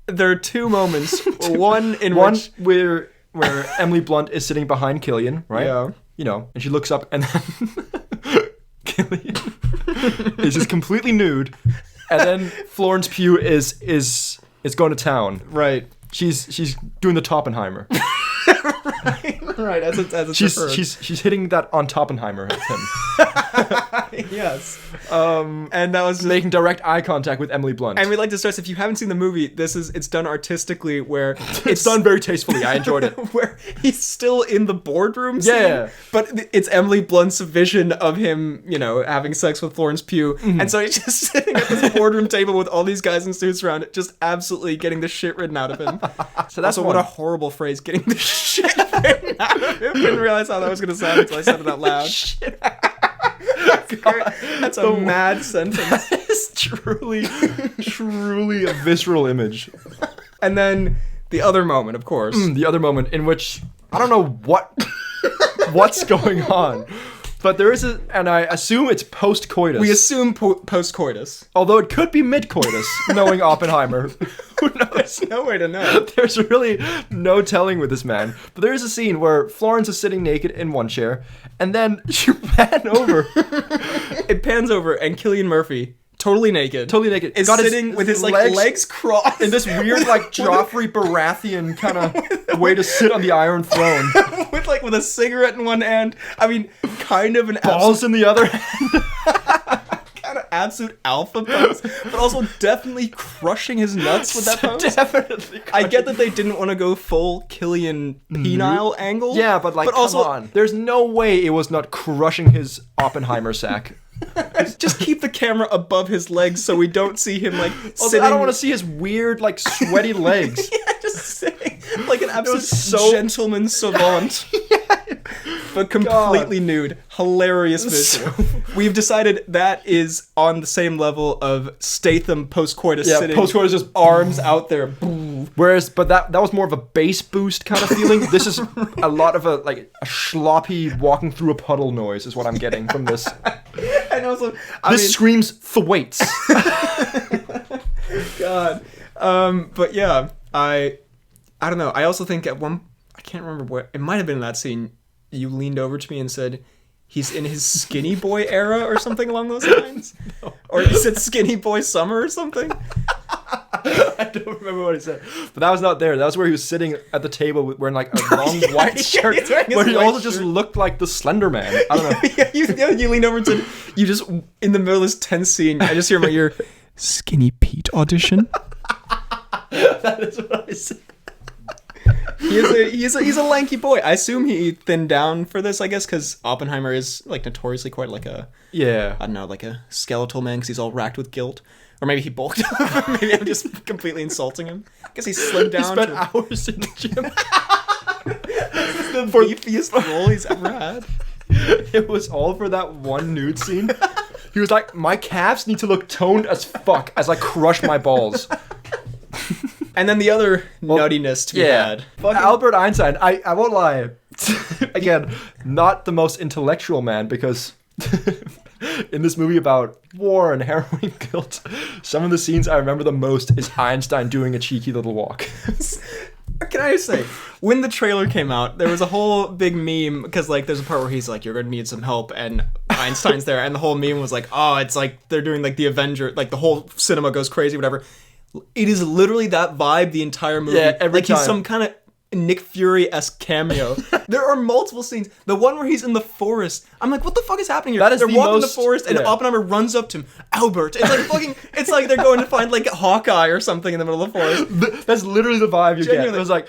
there are two moments. One where Emily Blunt is sitting behind Cillian, right? Yeah. You know, and she looks up and then Cillian is just completely nude. And then Florence Pugh is going to town. Right. She's doing the Toppenheimer. Right, as it's she's hitting that on Toppenheimer at him. Yes. And that was just making direct eye contact with Emily Blunt. And we'd like to stress, if you haven't seen the movie, it's done artistically, where it's done very tastefully. I enjoyed it. Where he's still in the boardroom scene, yeah, but it's Emily Blunt's vision of him, you know, having sex with Florence Pugh, and so he's just sitting at this boardroom table with all these guys in suits around it, just absolutely getting the shit written out of him. So that's also, what a horrible phrase, getting the shit written out of him. I didn't realize how that was going to sound until I said it out loud. That's a mad sentence. It's truly a visceral image. And then the other moment, of course. The other moment in which I don't know what's going on. But there is and I assume it's post-coitus. We assume post-coitus. Although it could be mid-coitus, knowing Oppenheimer. Who knows? There's no way to know. There's really no telling with this man. But there is a scene where Florence is sitting naked in one chair, and then she ran over. It pans over, and Cillian Murphy, totally naked, is sitting with his legs crossed. In this weird, like, Joffrey Baratheon kind of way to sit on the Iron Throne. with a cigarette in one hand. I mean, kind of an balls in the other hand. Kind of absolute alpha pose, but also definitely crushing his nuts with that pose. Definitely. I get that they didn't want to go full Cillian penile angle. Yeah, but like, come on. There's no way it was not crushing his Oppenheimer sack. Just keep the camera above his legs so we don't see him like sitting. I don't want to see his weird, like, sweaty legs. Yeah, just sitting like an absolute gentleman savant. But completely nude. Hilarious visual. We've decided that is on the same level of Statham post-coitus sitting. Yeah, post-coitus, just arms out there. Whereas, but that was more of a bass boost kind of feeling. This is a lot of a sloppy walking through a puddle noise is what I'm getting from this. And also, this screams Thwaites. God. But yeah, I don't know. I also think at one, I can't remember where, it might have been in that scene, you leaned over to me and said, he's in his skinny boy era or something along those lines? No. Or you said skinny boy summer or something? I don't remember what he said. But that was not there. That was where he was sitting at the table wearing like a long white shirt. But he also just looked like the Slender Man. I don't know. You leaned over and said, you just, in the middle of this tense scene, I just hear in my ear, Skinny Pete audition? That is what I said. He's a lanky boy. I assume he thinned down for this, I guess, because Oppenheimer is like notoriously quite like a, I don't know, like a skeletal man because he's all racked with guilt. Or maybe he bulked up. Maybe I'm just completely insulting him. I guess he slimmed down. He spent hours in the gym. This is the beefiest role he's ever had. It was all for that one nude scene. He was like, my calves need to look toned as fuck as I crush my balls. And then the other nuttiness to be had. Albert Einstein, I won't lie. Again, not the most intellectual man because in this movie about war and heroin guilt, some of the scenes I remember the most is Einstein doing a cheeky little walk. Can I just say, when the trailer came out, there was a whole big meme, because, like, there's a part where he's like, you're going to need some help, and Einstein's there, and the whole meme was like, oh, it's like they're doing, like, the Avenger, like, the whole cinema goes crazy, whatever. It is literally that vibe the entire movie. Yeah, every time. He's some kind of Nick Fury-esque cameo. There are multiple scenes. The one where he's in the forest, I'm like, what the fuck is happening here? They're walking in the forest, and Oppenheimer runs up to him. Albert. It's like fucking. It's like they're going to find like Hawkeye or something in the middle of the forest. That's literally the vibe you get. It was like,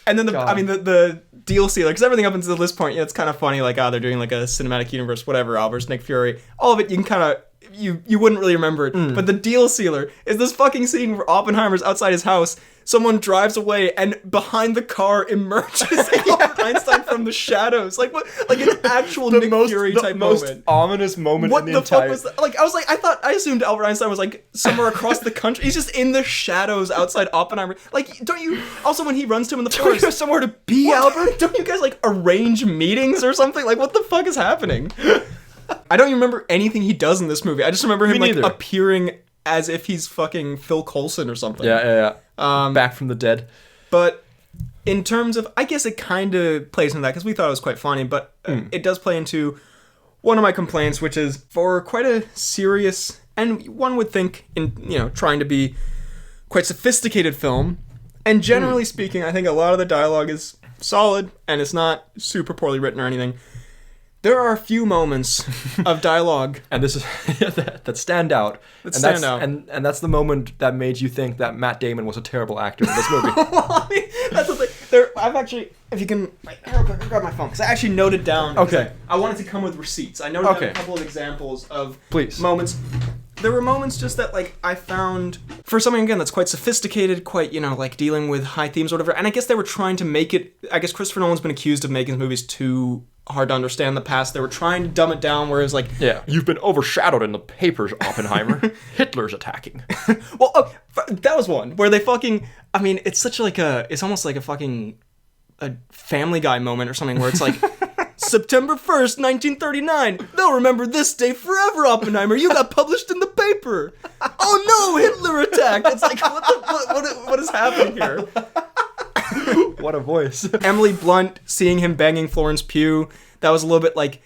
and then the deal sealer, because everything up until this point, it's kind of funny. Like, they're doing like a cinematic universe, whatever. Albert's Nick Fury. All of it, you can kind of. You wouldn't really remember it, but the deal sealer is this fucking scene where Oppenheimer's outside his house, someone drives away, and behind the car emerges Albert Einstein from the shadows. Like what? Like an actual Nick Fury type moment. The most ominous moment what in the entire... fuck was that? Like, I assumed Albert Einstein was like somewhere across the country. He's just in the shadows outside Oppenheimer. Like, don't you, also when he runs to him in the forest. Don't you have somewhere to be, Albert? Don't you guys like arrange meetings or something? Like, what the fuck is happening? I don't even remember anything he does in this movie. I just remember him like appearing as if he's fucking Phil Coulson or something. Yeah. Back from the dead. But in terms of, I guess it kind of plays into that because we thought it was quite funny, but it does play into one of my complaints, which is for quite a serious, and one would think in, trying to be quite sophisticated film. And generally speaking, I think a lot of the dialogue is solid and it's not super poorly written or anything. There are a few moments of dialogue, and this is that stand out. And that's the moment that made you think that Matt Damon was a terrible actor in this movie. That's the thing. I've actually, if you can, wait, real quick, I'll grab my phone because I actually noted down. Okay. I wanted to come with receipts. I noted down a couple of examples of moments. There were moments just that, like, I found, for something, again, that's quite sophisticated, quite, like, dealing with high themes or whatever, and I guess they were trying to make it, I guess Christopher Nolan's been accused of making his movies too hard to understand in the past. They were trying to dumb it down, whereas, like... Yeah, you've been overshadowed in the papers, Oppenheimer. Hitler's attacking. Well, that was one, where they fucking, it's such like it's almost like a Family Guy moment or something, where it's like... September 1st, 1939. They'll remember this day forever, Oppenheimer. You got published in the paper. Oh no, Hitler attacked. It's like, what is happening here? What a voice. Emily Blunt, seeing him banging Florence Pugh, that was a little bit like...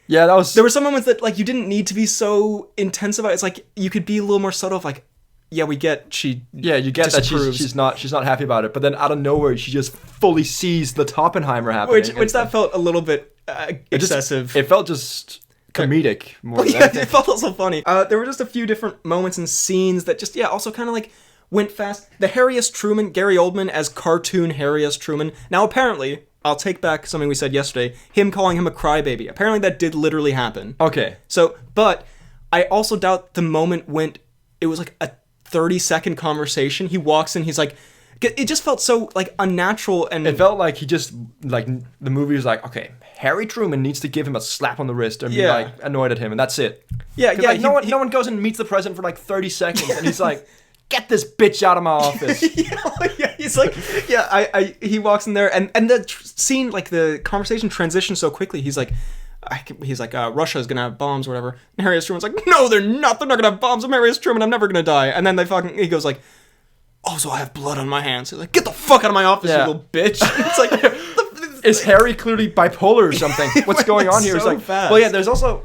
Yeah, that was... There were some moments that, like, you didn't need to be so intense about it. It's like, you could be a little more subtle of, like, yeah, we get she... Yeah, you get disapproves. That she's not happy about it, but then out of nowhere, she just fully sees the Oppenheimer happening. Which that felt a little bit excessive. It felt just comedic more than anything. It felt also funny. There were just a few different moments and scenes that just, also kind of like went fast. The Harry S. Truman, Gary Oldman as cartoon Harry S. Truman. Now, apparently, I'll take back something we said yesterday, him calling him a crybaby. Apparently, that did literally happen. Okay. So, but I also doubt the moment went, it was like a 30-second conversation. He walks in, he's like, it just felt so, like, unnatural, and... It felt like he just, like, the movie was like, okay, Harry Truman needs to give him a slap on the wrist and be, like, annoyed at him, and that's it. Yeah. Like, no one goes and meets the president for, like, 30 seconds, and he's like, get this bitch out of my office. He's like, he walks in there, and the scene, like, the conversation transitions so quickly, he's like, Russia's gonna have bombs or whatever, and Harry S. Truman's like, no, they're not gonna have bombs, I'm Harry S. Truman, I'm never gonna die, and then he goes like, also, I have blood on my hands. He's like, get the fuck out of my office, you little bitch. It's like... Is Harry clearly bipolar or something? What's going on here? So it's like, fast. Well, yeah, there's also...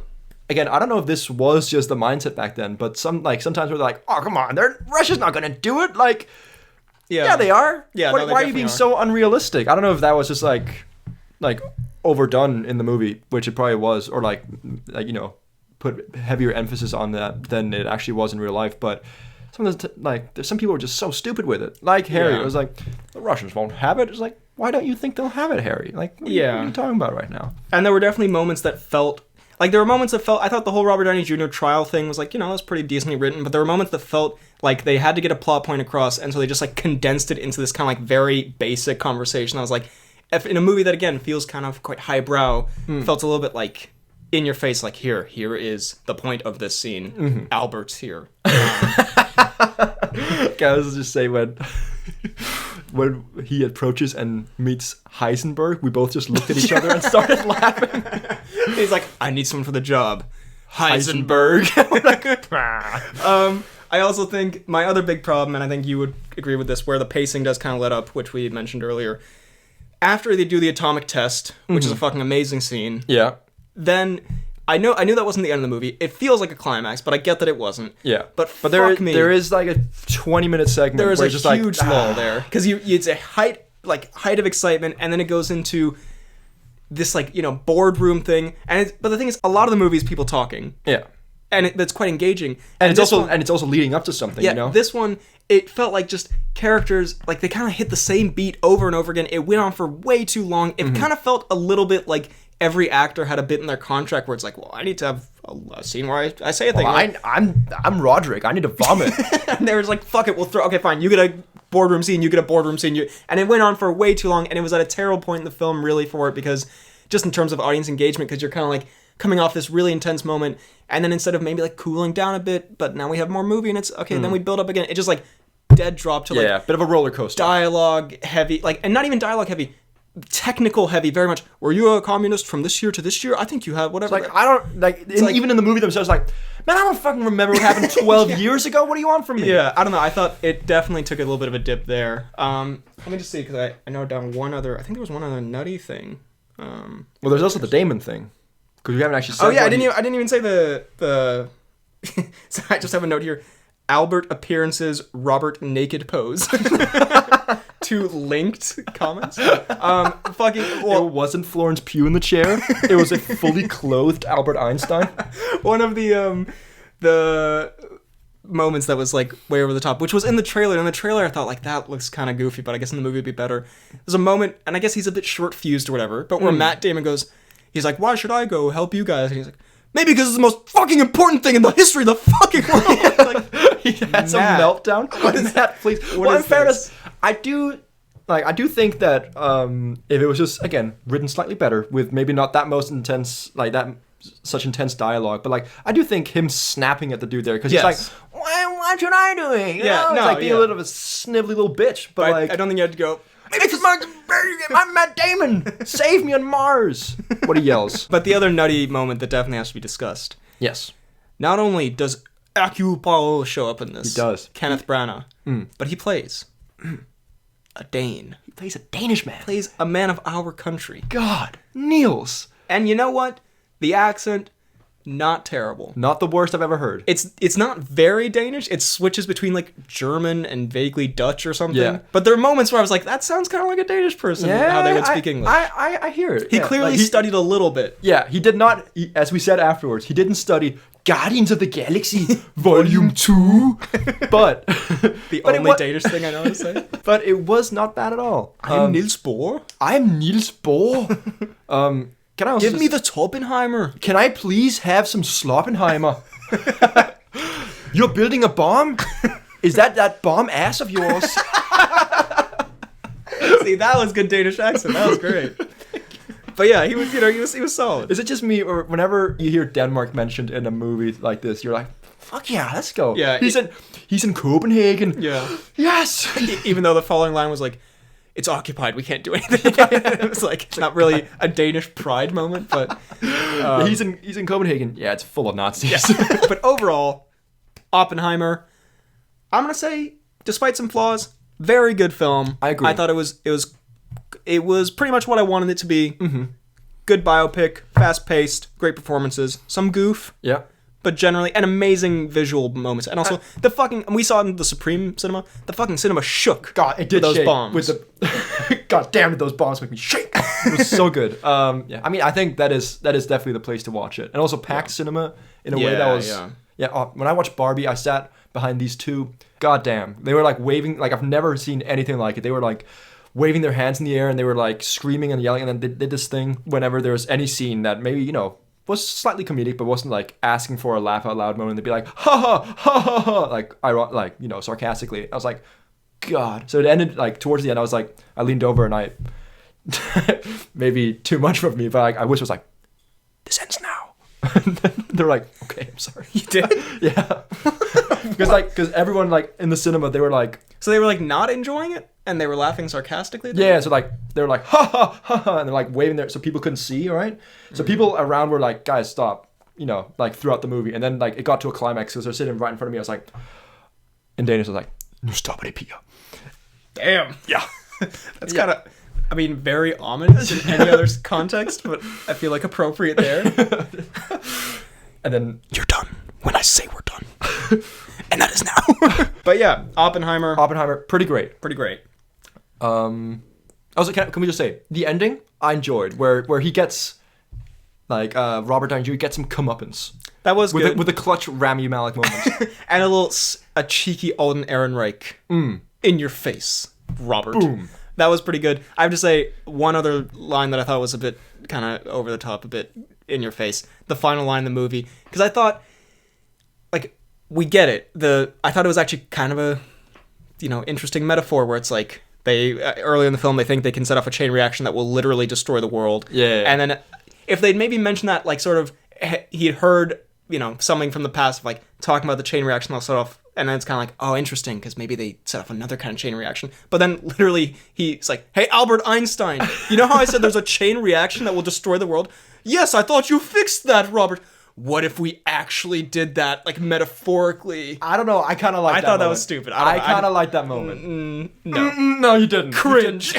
Again, I don't know if this was just the mindset back then, but sometimes we're like, oh, come on, Russia's not going to do it. Like, yeah, they are. Yeah, why are you being so unrealistic? I don't know if that was just like overdone in the movie, which it probably was, or like put heavier emphasis on that than it actually was in real life, but... there's some people are just so stupid with it. Like Harry, it was like, the Russians won't have it. It's like, why don't you think they'll have it, Harry? Like, what are you talking about right now? And there were definitely moments that felt, I thought the whole Robert Downey Jr. trial thing was like, it was pretty decently written, but there were moments that felt like they had to get a plot point across, and so they just like condensed it into this kind of like very basic conversation. I was like, if in a movie that again feels kind of quite highbrow, felt a little bit like, in your face, like, here is the point of this scene. Mm-hmm. Albert's here. Okay, I was just say when he approaches and meets Heisenberg, we both just looked at each other and started laughing. He's like, I need someone for the job. Heisenberg. I also think my other big problem, and I think you would agree with this, where the pacing does kind of let up, which we mentioned earlier. After they do the atomic test, which is a fucking amazing scene, Yeah. then I knew that wasn't the end of the movie. It feels like a climax, but I get that it wasn't. Yeah. But there is like a 20-minute segment there is where a it's just huge lull there, because it's a height of excitement, and then it goes into this boardroom thing. But the thing is, a lot of the movie is people talking. Yeah. And that's quite engaging. And it's also leading up to something, yeah, this one, it felt like just characters, like they kind of hit the same beat over and over again. It went on for way too long. It kind of felt a little bit like every actor had a bit in their contract where it's like, well, I need to have a scene where I say a thing. Well, I'm Roderick. I need to vomit. And they were like, fuck it, okay, fine, you get a boardroom scene, and it went on for way too long, and it was at a terrible point in the film, really, for it, because just in terms of audience engagement, because you're kind of like coming off this really intense moment, and then instead of maybe like cooling down a bit, but now we have more movie, and it's okay, then we build up again. It just like dead drop to like bit of a roller coaster. Dialogue heavy, and not even dialogue heavy, technical heavy, very much. Were you a communist from this year to this year? I think you have whatever. It's like, I don't like, even in the movie themselves, like, man, I don't fucking remember what happened 12 years ago. What do you want from me? Yeah, I don't know. I thought it definitely took a little bit of a dip there. Let me just see, because I know down one other. I think there was one other nutty thing. Well, there's also the Damon thing, because we haven't actually said. Oh yeah, I didn't even say the. So I just have a note here. Albert appearances, Robert naked pose. Two linked comments. It wasn't Florence Pugh in the chair. It was a fully clothed Albert Einstein. One of the moments that was like way over the top, which was in the trailer. In the trailer, I thought like that looks kind of goofy, but I guess in the movie it'd be better. There's a moment, and I guess he's a bit short fused or whatever, but where Matt Damon goes, he's like, "Why should I go help you guys?" And he's like, "Maybe because it's the most fucking important thing in the history of the fucking world." Like, he has a meltdown. What is that, please? Well, in fairness, I do think that if it was just, again, written slightly better, with maybe not that most intense, like that such intense dialogue, but like I do think him snapping at the dude there, because he's like, why should I do it? You know? It's like being a little of a snivelly little bitch. But like, I don't think you had to go, maybe because I'm Matt Damon. Save me on Mars. What he yells. But the other nutty moment that definitely has to be discussed. Yes. Not only does Hercule Poirot show up in this, he does. Kenneth Branagh, but he plays a Dane. He plays a Danish man. Plays a man of our country. God, Niels. And you know what? The accent, not terrible. Not the worst I've ever heard. It's not very Danish. It switches between like German and vaguely Dutch or something. Yeah. But there are moments where I was like, that sounds kind of like a Danish person. How they would speak English. I hear it. He clearly studied a little bit. Yeah, he did not, as we said afterwards, he didn't study Guardians of the Galaxy Volume 2. But the only Danish thing I know to say. But it was not bad at all. I'm Niels Bohr. I'm Niels Bohr. Can I also Give me the Oppenheimer. Can I please have some Sloppenheimer? You're building a bomb? Is that bomb ass of yours? See, that was good Danish accent. That was great. But yeah, he was solid. Is it just me, or whenever you hear Denmark mentioned in a movie like this, you're like, fuck yeah, let's go. Yeah, he's in Copenhagen. Yeah. Yes. Even though the following line was like, it's occupied, we can't do anything about it. It was like not really a Danish pride moment, but he's in Copenhagen. Yeah, it's full of Nazis. Yeah. But overall, Oppenheimer, I'm gonna say, despite some flaws, very good film. I agree. I thought it was pretty much what I wanted it to be. Mm-hmm. Good biopic, fast paced, great performances, some goof. Yeah. But generally, and amazing visual moments. And also, we saw it in the Supreme Cinema, the fucking cinema shook. God, it did with those shake. bombs. With the, God damn it, those bombs make me shake. It was so good. Yeah, I mean, I think that is definitely the place to watch it. And also packed cinema in a way that was... Yeah, when I watched Barbie, I sat behind these two. God damn. They were like waving, like I've never seen anything like it. They were like waving their hands in the air, and they were like screaming and yelling, and then they did this thing whenever there was any scene that maybe, was slightly comedic, but wasn't like asking for a laugh out loud moment. They'd be like, ha ha ha ha ha, like sarcastically. I was like, God. So it ended like towards the end. I was like, I leaned over and I, maybe too much of me, but like, I wish it was like, this ends now. And then they're like, okay, I'm sorry. You did? Yeah. Because everyone like in the cinema, they were like, so they were like not enjoying it, and they were laughing sarcastically. Yeah, so like they were like ha ha ha ha, and they're like waving there, so people couldn't see. All right, so people around were like, guys, stop. like throughout the movie, and then like it got to a climax because they're sitting right in front of me. I was like, in Danish, I was like, "Nu stopper det, piger." Damn. Yeah. That's kind of, I mean, very ominous in any other context, but I feel like appropriate there. And then You're done when I say we're done. And that is now. But yeah, Oppenheimer. pretty great. Pretty great. Also, can we just say the ending? I enjoyed where he gets like Robert Downey Jr. gets some comeuppance. That was good. With a clutch Rami Malek moment. And a cheeky Alden Ehrenreich in your face, Robert. Boom. That was pretty good. I have to say, one other line that I thought was a bit kind of over the top, a bit in your face. The final line in the movie. Because I thought, like, we get it. I thought it was actually kind of a, interesting metaphor where it's like, they, early in the film, they think they can set off a chain reaction that will literally destroy the world. Yeah. And then if they'd maybe mentioned that, like, sort of, he'd heard, something from the past, of, like, talking about the chain reaction they'll set off. And then it's kind of like, oh, interesting, because maybe they set off another kind of chain reaction. But then literally he's like, hey, Albert Einstein, you know how I said there's a chain reaction that will destroy the world? Yes, I thought you fixed that, Robert. What if we actually did that, like, metaphorically? I don't know. I kind of like that I thought that moment. was stupid. I kind of like that moment. No. No, you didn't. Cringe.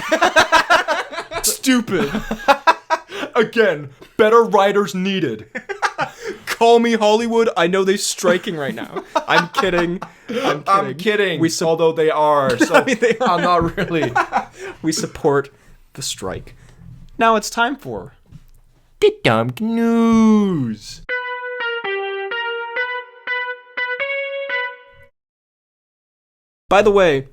Stupid. Again, better writers needed. Call me Hollywood. I know they're striking right now. I'm kidding. I'm kidding. Although they are. So I mean, they are. I'm not really. We support the strike. Now it's time for The Dumb Cnews. By the way,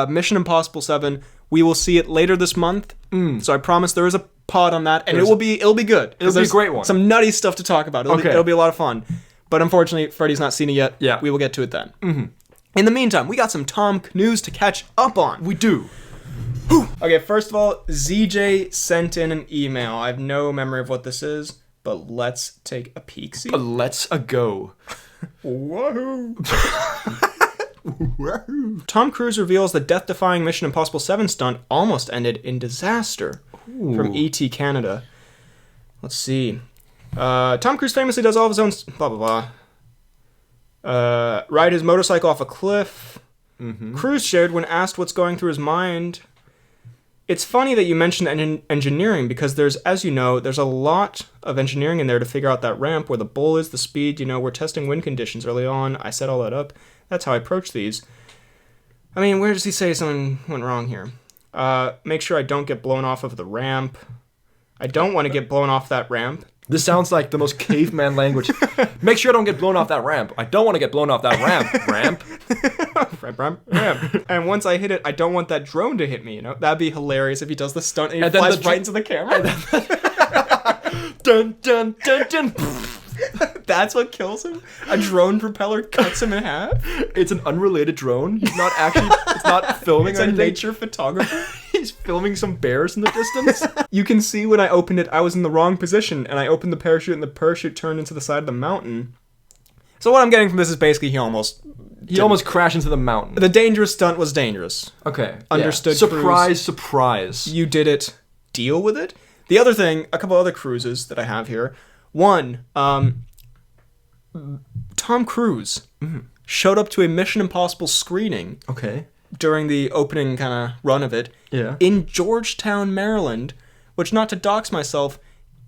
Mission Impossible 7, we will see it later this month. So I promise there is a pod on that, and it'll be good. It'll be a great one. Some nutty stuff to talk about. It'll be a lot of fun. But unfortunately, Freddie's not seen it yet. Yeah. We will get to it then. In the meantime, we got some Tom Cnews to catch up on. We do. Okay, first of all, ZJ sent in an email. I have no memory of what this is, but let's take a peek-see. Let's go. Woohoo! Tom Cruise reveals the death-defying Mission Impossible 7 stunt almost ended in disaster. From E.T. Canada. Let's see. Tom Cruise famously does all of his own... blah, blah, blah. Ride his motorcycle off a cliff. Cruise shared when asked what's going through his mind. It's funny that you mentioned engineering because there's a lot of engineering in there to figure out that ramp, where the bowl is, the speed. We're testing wind conditions early on. I set all that up. That's how I approach these. I mean, where does he say something went wrong here? Make sure I don't get blown off of the ramp. I don't want to get blown off that ramp. This sounds like the most caveman language. Make sure I don't get blown off that ramp. I don't want to get blown off that ramp. Ramp. And once I hit it, I don't want that drone to hit me, That'd be hilarious if he does the stunt and he flies right into the camera. Dun, dun, dun, dun. That's what kills him? A drone propeller cuts him in half? It's an unrelated drone. He's not actually... It's not filming It's or a anything. nature photographer. He's filming some bears in the distance. You can see when I opened it, I was in the wrong position, and I opened the parachute, and the parachute turned into the side of the mountain. So what I'm getting from this is basically he almost crashed into the mountain. The dangerous stunt was dangerous. Okay. Understood. Yeah. Surprise. You did it. Deal with it. The other thing, a couple other cruises that I have here. One, Tom Cruise showed up to a Mission Impossible screening. Okay. During the opening kind of run of it. Yeah. In Georgetown, Maryland, which, not to dox myself,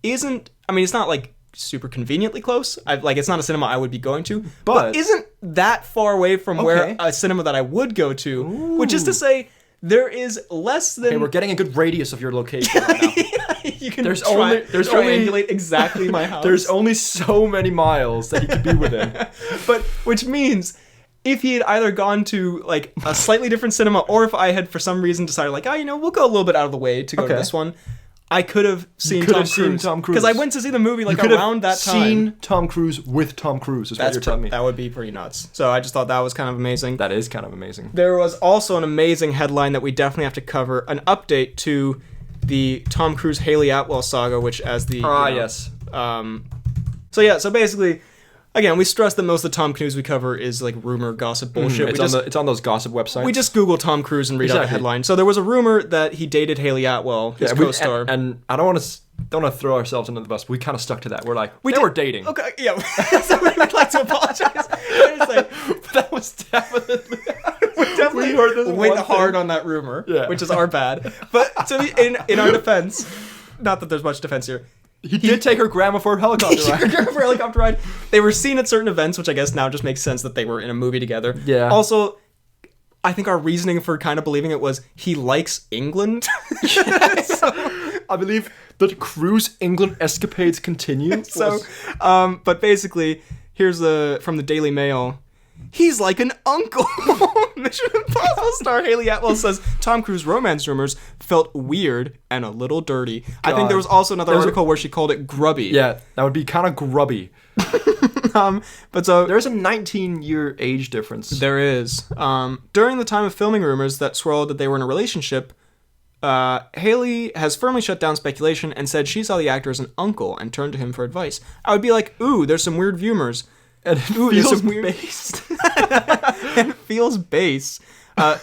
isn't... I mean, it's not, like, super conveniently close. It's not a cinema I would be going to. But isn't that far away from where a cinema that I would go to. Ooh. Which is to say, there is less than... Okay, we're getting a good radius of your location right now. You can triangulate exactly my house. There's only so many miles that he could be within. But, which means... If he had either gone to, like, a slightly different cinema, or if I had, for some reason, decided, like, we'll go a little bit out of the way to go to this one, I could have seen Tom Cruise. Because I went to see the movie, like, around that time. Seen Tom Cruise with Tom Cruise, is what you're telling me. That would be pretty nuts. So I just thought that was kind of amazing. That is kind of amazing. There was also an amazing headline that we definitely have to cover, an update to the Tom Cruise Hayley Atwell saga, which as the... yes. So basically... Again, we stress that most of the Tom Cruise we cover is like rumor, gossip, bullshit. It's on those gossip websites. We just Google Tom Cruise and read out the headline. So there was a rumor that he dated Hayley Atwell, his co-star. And I don't want to don't want to throw ourselves under the bus, but we kind of stuck to that. We're like, they were dating. Okay, yeah. So we would like to apologize. But that was definitely... we heard this went one hard thing. on that rumor, Yeah. which is our bad. But so in our defense, not that there's much defense here, He did take her grandma for a helicopter ride. for a helicopter ride. They were seen at certain events, which I guess now just makes sense that they were in a movie together. Yeah. Also, I think our reasoning for kind of believing it was he likes England. I believe that Cruise England escapades continue. So, but basically, here's from the Daily Mail. He's like an uncle. Mission Impossible star Hayley Atwell says Tom Cruise romance rumors felt weird and a little dirty. I think there was also another article where she called it grubby. Yeah, that would be kind of grubby. But so There's a 19-year age difference. there is. During the time of filming rumors that swirled that they were in a relationship, Hayley has firmly shut down speculation and said she saw the actor as an uncle and turned to him for advice. I would be like, ooh, there's some weird rumors. And it Ooh, there's feels some weird... based. And it feels base.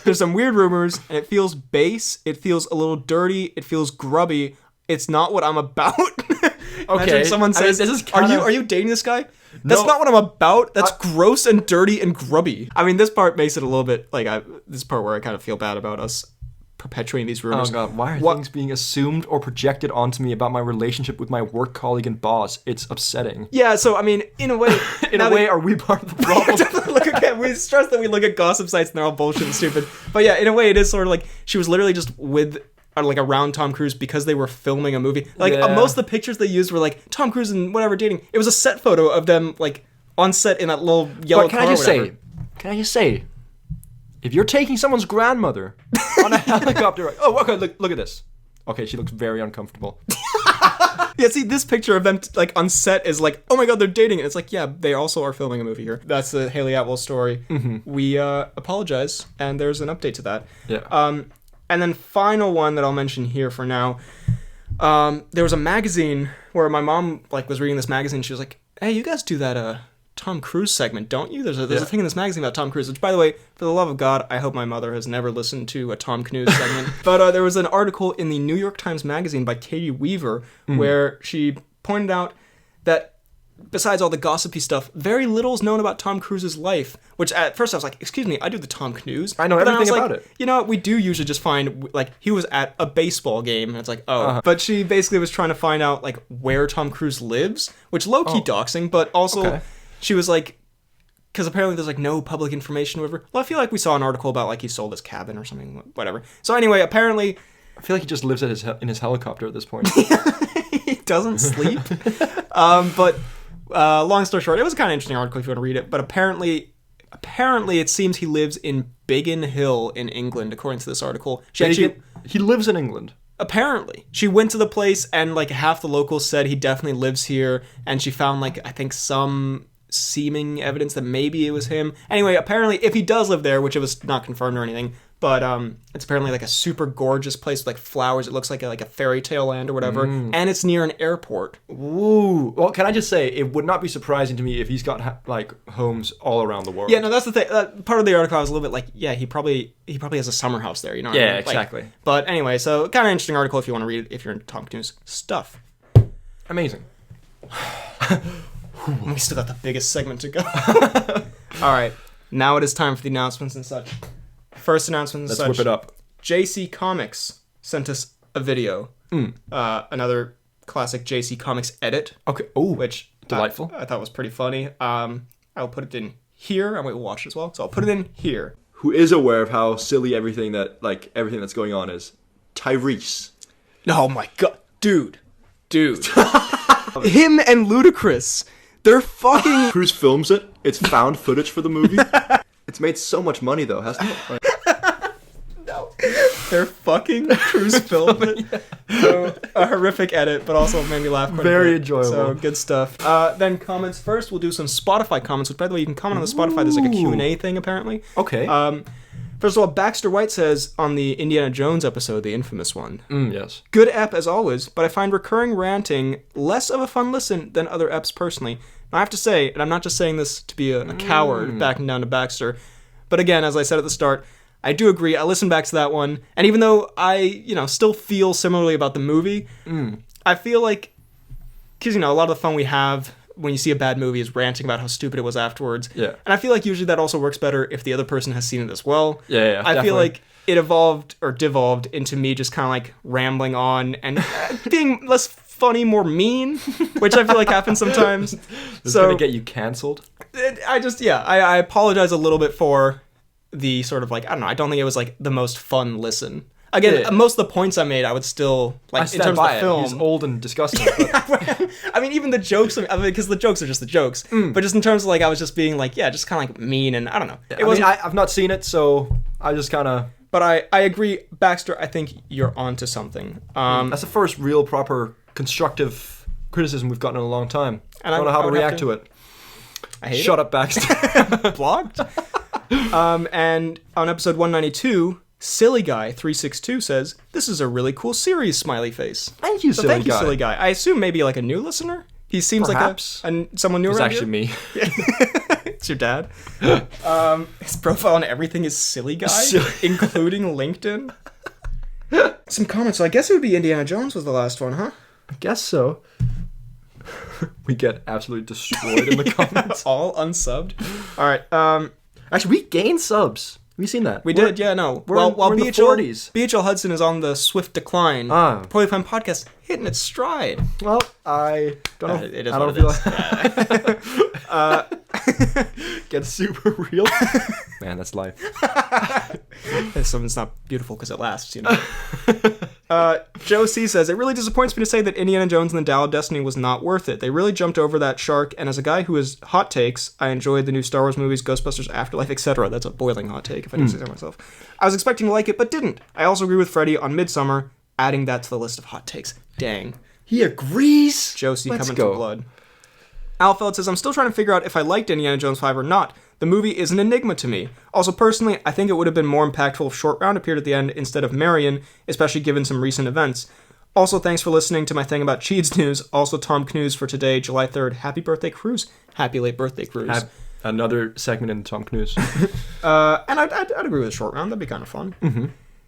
There's some weird rumors, and it feels base. It feels a little dirty. It feels grubby. It's not what I'm about. Imagine someone says, this is are you dating this guy? That's No. not what I'm about. That's gross and dirty and grubby. I mean, this part makes it a little bit like this part where I kind of feel bad about us perpetuating these rumors. Oh god, why are things being assumed or projected onto me about my relationship with my work colleague and boss? It's upsetting. Yeah, so I mean, in a way, Are we part of the problem? We stress that we look at gossip sites and they're all bullshit and stupid. But yeah, in a way, it is sort of like she was literally just with, like, around Tom Cruise because they were filming a movie. Like, Yeah. most of the pictures they used were like Tom Cruise and whatever dating. It was a set photo of them, like, on set in that little yellow But car. Can I just say, if you're taking someone's grandmother on a helicopter ride, oh, okay, look at this. Okay, she looks very uncomfortable. Yeah, see, this picture of them, like, on set is like, oh my god, they're dating. And it's like, yeah, they also are filming a movie here. That's the Hayley Atwell story. Mm-hmm. We apologize, and there's an update to that. Yeah. And then final one that I'll mention here for now. There was a magazine where my mom, like, was reading this magazine. She was like, hey, you guys do that Tom Cruise segment, don't you? There's a thing in this magazine about Tom Cruise, which, by the way, for the love of God, I hope my mother has never listened to a Tom Cruise segment. But there was an article in the New York Times Magazine by Katie Weaver where she pointed out that besides all the gossipy stuff, very little is known about Tom Cruise's life, which at first I was like, excuse me, I do the Tom Cruise. I know But then everything was about like, it. You know what, we do usually just find, like, he was at a baseball game, and it's like, oh. Uh-huh. But she basically was trying to find out, like, where Tom Cruise lives, which low-key doxing, but also she was like, because apparently there's, like, no public information or whatever. Well, I feel like we saw an article about, like, he sold his cabin or something, whatever. So anyway, apparently... I feel like he just lives in his helicopter at this point. He doesn't sleep. But long story short, it was a kind of interesting article if you want to read it. But apparently it seems he lives in Biggin Hill in England, according to this article. He lives in England. Apparently. She went to the place and, like, half the locals said he definitely lives here. And she found, like, I think some seeming evidence that maybe it was him. Anyway, apparently if he does live there, which it was not confirmed or anything, but it's apparently like a super gorgeous place with, like, flowers. It looks like a fairy tale land or whatever, and it's near an airport. Ooh. Well, can I just say, it would not be surprising to me if he's got like homes all around the world. Yeah, no, that's the thing. Part of the article I was a little bit like, yeah, he probably has a summer house there. You know what I mean? Like, exactly. but anyway, so kind of interesting article if you want to read it if you're into Tom Cruise stuff. Amazing. We still got the biggest segment to go. All right, now it is time for the announcements and such. First announcement and Let's such. whip it up. JC Comics sent us a video. Another classic JC Comics edit. Okay. Oh, Which delightful. I thought was pretty funny. I'll put it in here, and we will watch it as well. So I'll put it in here. Who is aware of how silly everything that's going on is? Tyrese. Oh my god, dude. Him and Ludacris, they're fucking. Cruise films it. It's found footage for the movie. It's made so much money though, hasn't it? No, they're fucking Cruise filming. So a horrific edit, but also made me laugh quite a Very bit. enjoyable. So good stuff. Then comments first. We'll do some Spotify comments. Which, by the way, you can comment on the Spotify. There's like a Q&A thing apparently. Okay. First of all, Baxter White says on the Indiana Jones episode, the infamous one. Yes. Good ep as always, but I find recurring ranting less of a fun listen than other eps personally. Now, I have to say, and I'm not just saying this to be a coward backing down to Baxter, but again, as I said at the start, I do agree. I listened back to that one, and even though I, still feel similarly about the movie, I feel like, because, you know, a lot of the fun we have when you see a bad movie is ranting about how stupid it was afterwards. Yeah. And I feel like usually that also works better if the other person has seen it as well. Yeah, I definitely. feel like it evolved or devolved into me just kind of like rambling on and being less funny, more mean, which I feel like happens sometimes. This is going to get you canceled. I apologize a little bit for the sort of like, I don't know, I don't think it was like the most fun listen. Again, most of the points I made, I would still, like, in terms of the film. He's old and disgusting. But... I mean, even the jokes, I mean, because the jokes are just the jokes. But just in terms of, like, I was just being, like, yeah, just kind of, like, mean, and I don't know. I've not seen it, so I just kind of... But I agree, Baxter, I think you're onto something. That's the first real, proper, constructive criticism we've gotten in a long time. And I don't know how to react to it. I hate Shut up, Baxter. Blocked. And on episode 192... Silly Guy 362 says, "This is a really cool series, smiley face." Thank you, So Silly thank you, Guy. Silly Guy. I assume maybe like a new listener? He seems Perhaps. like someone new It's around actually here. me. It's your dad. His profile on everything is Silly Guy, including LinkedIn. Some comments. So I guess it would be Indiana Jones was the last one, huh? I guess so. We get absolutely destroyed in the comments. All unsubbed. All right. Actually, we gained subs. Have you seen that? We did, yeah, no. We're While in the BHL 40s. BHL Hudson is on the swift decline. The Poorly Planned Podcast hitting its stride. Well, I don't know. It is I what don't it feel like... Gets super real. Man, that's life. Something's not beautiful because it lasts, you know. Joe C says, "It really disappoints me to say that Indiana Jones and the Dial of Destiny was not worth it. They really jumped over that shark, and as a guy who has hot takes, I enjoyed the new Star Wars movies, Ghostbusters Afterlife, etc." That's a boiling hot take, if I do say so myself. I was expecting to like it, but didn't. I also agree with Freddie on Midsommar, adding that to the list of hot takes. Dang. He agrees. Joe C Let's coming go. for blood. Alfeld says, "I'm still trying to figure out if I liked Indiana Jones 5 or not. The movie is an enigma to me. Also, personally, I think it would have been more impactful if Short Round appeared at the end instead of Marion, especially given some recent events. Also, thanks for listening to my thing about Cheads news. Also, Tom Cnews for today, July 3rd. Happy birthday, Cruise. Happy late birthday, Cruise." Another segment in Tom Cnews. And I'd agree with a Short Round. That'd be kind of fun. Mm-hmm.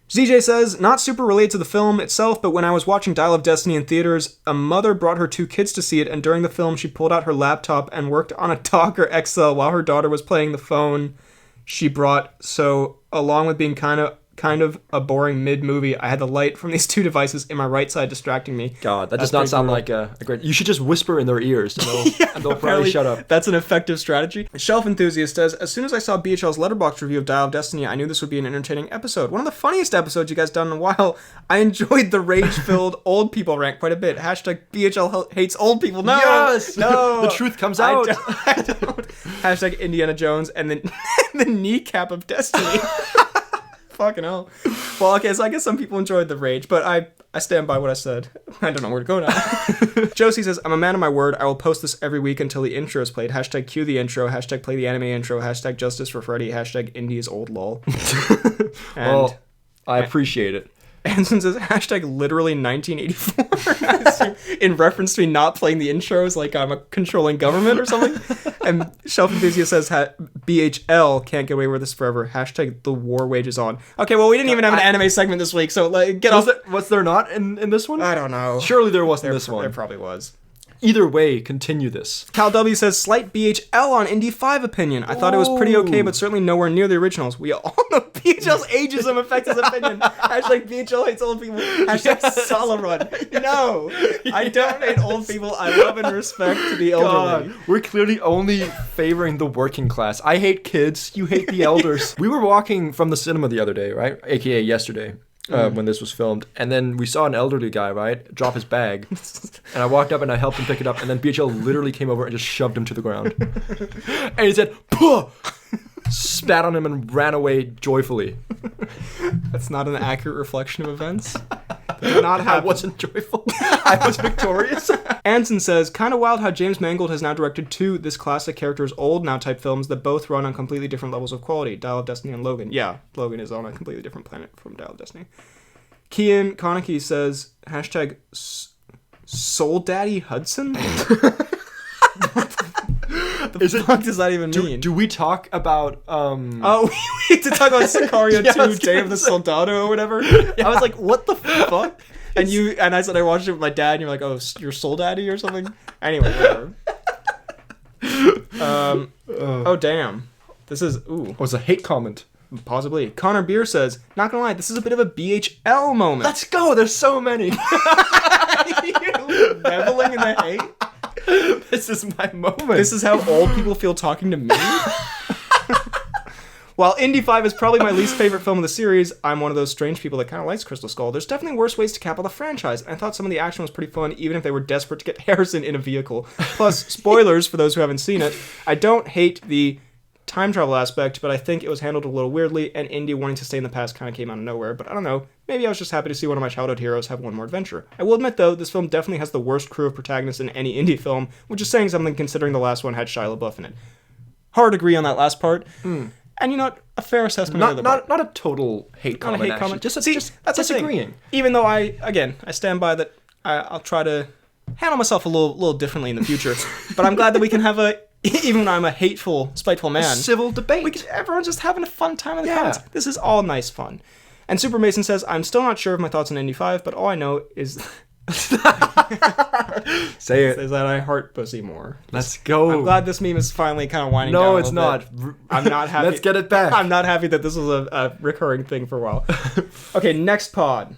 ZJ says, "Not super related to the film itself, but when I was watching Dial of Destiny in theaters, a mother brought her 2 kids to see it, and during the film, she pulled out her laptop and worked on a Docker Excel while her daughter was playing the phone she brought. So, along with being kind of a boring mid-movie, I had the light from these 2 devices in my right side distracting me." God, that That's does not pretty sound brutal. like a great... You should just whisper in their ears, and they'll probably Apparently, shut up. That's an effective strategy. Shelf Enthusiast says, "As soon as I saw BHL's Letterboxd review of Dial of Destiny, I knew this would be an entertaining episode. One of the funniest episodes you guys done in a while. I enjoyed the rage-filled old people rant quite a bit. Hashtag BHL hates old people." No! Yes! No! The truth comes out. I don't. Hashtag Indiana Jones and then the kneecap of destiny. Fucking hell. Well, okay, so I guess some people enjoyed the rage, but I stand by what I said. I don't know where to go now. Josie says, "I'm a man of my word. I will post this every week until the intro is played. Hashtag cue the intro. Hashtag play the anime intro. Hashtag justice for Freddy. Hashtag Indy is old lol." And Well, I appreciate it. Anson says, hashtag literally 1984. I assume in reference to me not playing the intros like I'm a controlling government or something. And Shelf Enthusiast says, BHL can't get away with this forever. Hashtag the war wages on. Okay, well, we didn't even have an anime segment this week, so like, get off. Was there not in this one? I don't know. Surely there wasn't this There one. probably was. Either way, continue this. Cal W says, slight BHL on Indy 5 opinion. I thought it was pretty okay, but certainly nowhere near the originals. We all know BHL's ageism affects his opinion. Hashtag BHL hates old people. Hashtag Solorun. No, I don't hate old people. I love and respect the elderly. God, we're clearly only favoring the working class. I hate kids. You hate the elders. We were walking from the cinema the other day, right? AKA yesterday. When this was filmed, and then we saw an elderly guy, right, drop his bag, and I walked up and I helped him pick it up, and then BHL literally came over and just shoved him to the ground, and he said, "Puh!" spat on him and ran away joyfully. That's not an accurate reflection of events. Not I wasn't joyful. I was victorious. Anson says, kind of wild how James Mangold has now directed 2 This Classic Character is Old Now type films that both run on completely different levels of quality. Dial of Destiny and Logan. Yeah, Logan is on a completely different planet from Dial of Destiny. Cian Konecki says, hashtag Soul Daddy Hudson? Fuck does that even mean? Do we talk about Oh, we had to talk about Sicario 2, Day of the Soldado or whatever. I was like, what the fuck? And I said I watched it with my dad, and you're like, oh, your soul daddy or something? Anyway, whatever. Oh, damn. This is, ooh. Was a hate comment. Possibly. Connor Beer says, not gonna lie, this is a bit of a BHL moment. Let's go. There's so many. Reveling in the hate? This is my moment. This is how old people feel talking to me? While Indy 5 is probably my least favorite film of the series, I'm one of those strange people that kind of likes Crystal Skull. There's definitely worse ways to cap out the franchise, and I thought some of the action was pretty fun, even if they were desperate to get Harrison in a vehicle. Plus, spoilers for those who haven't seen it, I don't hate the time travel aspect, but I think it was handled a little weirdly, and Indy wanting to stay in the past kind of came out of nowhere, but I don't know. Maybe I was just happy to see one of my childhood heroes have one more adventure. I will admit, though, this film definitely has the worst crew of protagonists in any Indy film, which is saying something considering the last one had Shia LaBeouf in it. Hard agree on that last part. And you know what? A fair assessment. Not a total hate comment. Not a hate comment. Just that's disagreeing. Even though I stand by that. I'll try to handle myself a little differently in the future. But I'm glad that we can have even when I'm a hateful, spiteful man, civil debate. Everyone's just having a fun time in the comments. This is all nice fun. And Super Mason says, I'm still not sure of my thoughts on Indy 5, but all I know is Say it. Is that I heart pussy more. Let's go. I'm glad this meme is finally kind of winding down. No, a it's little not. bit. I'm not happy. Let's get it back. I'm not happy that this was a recurring thing for a while. Okay, next pod.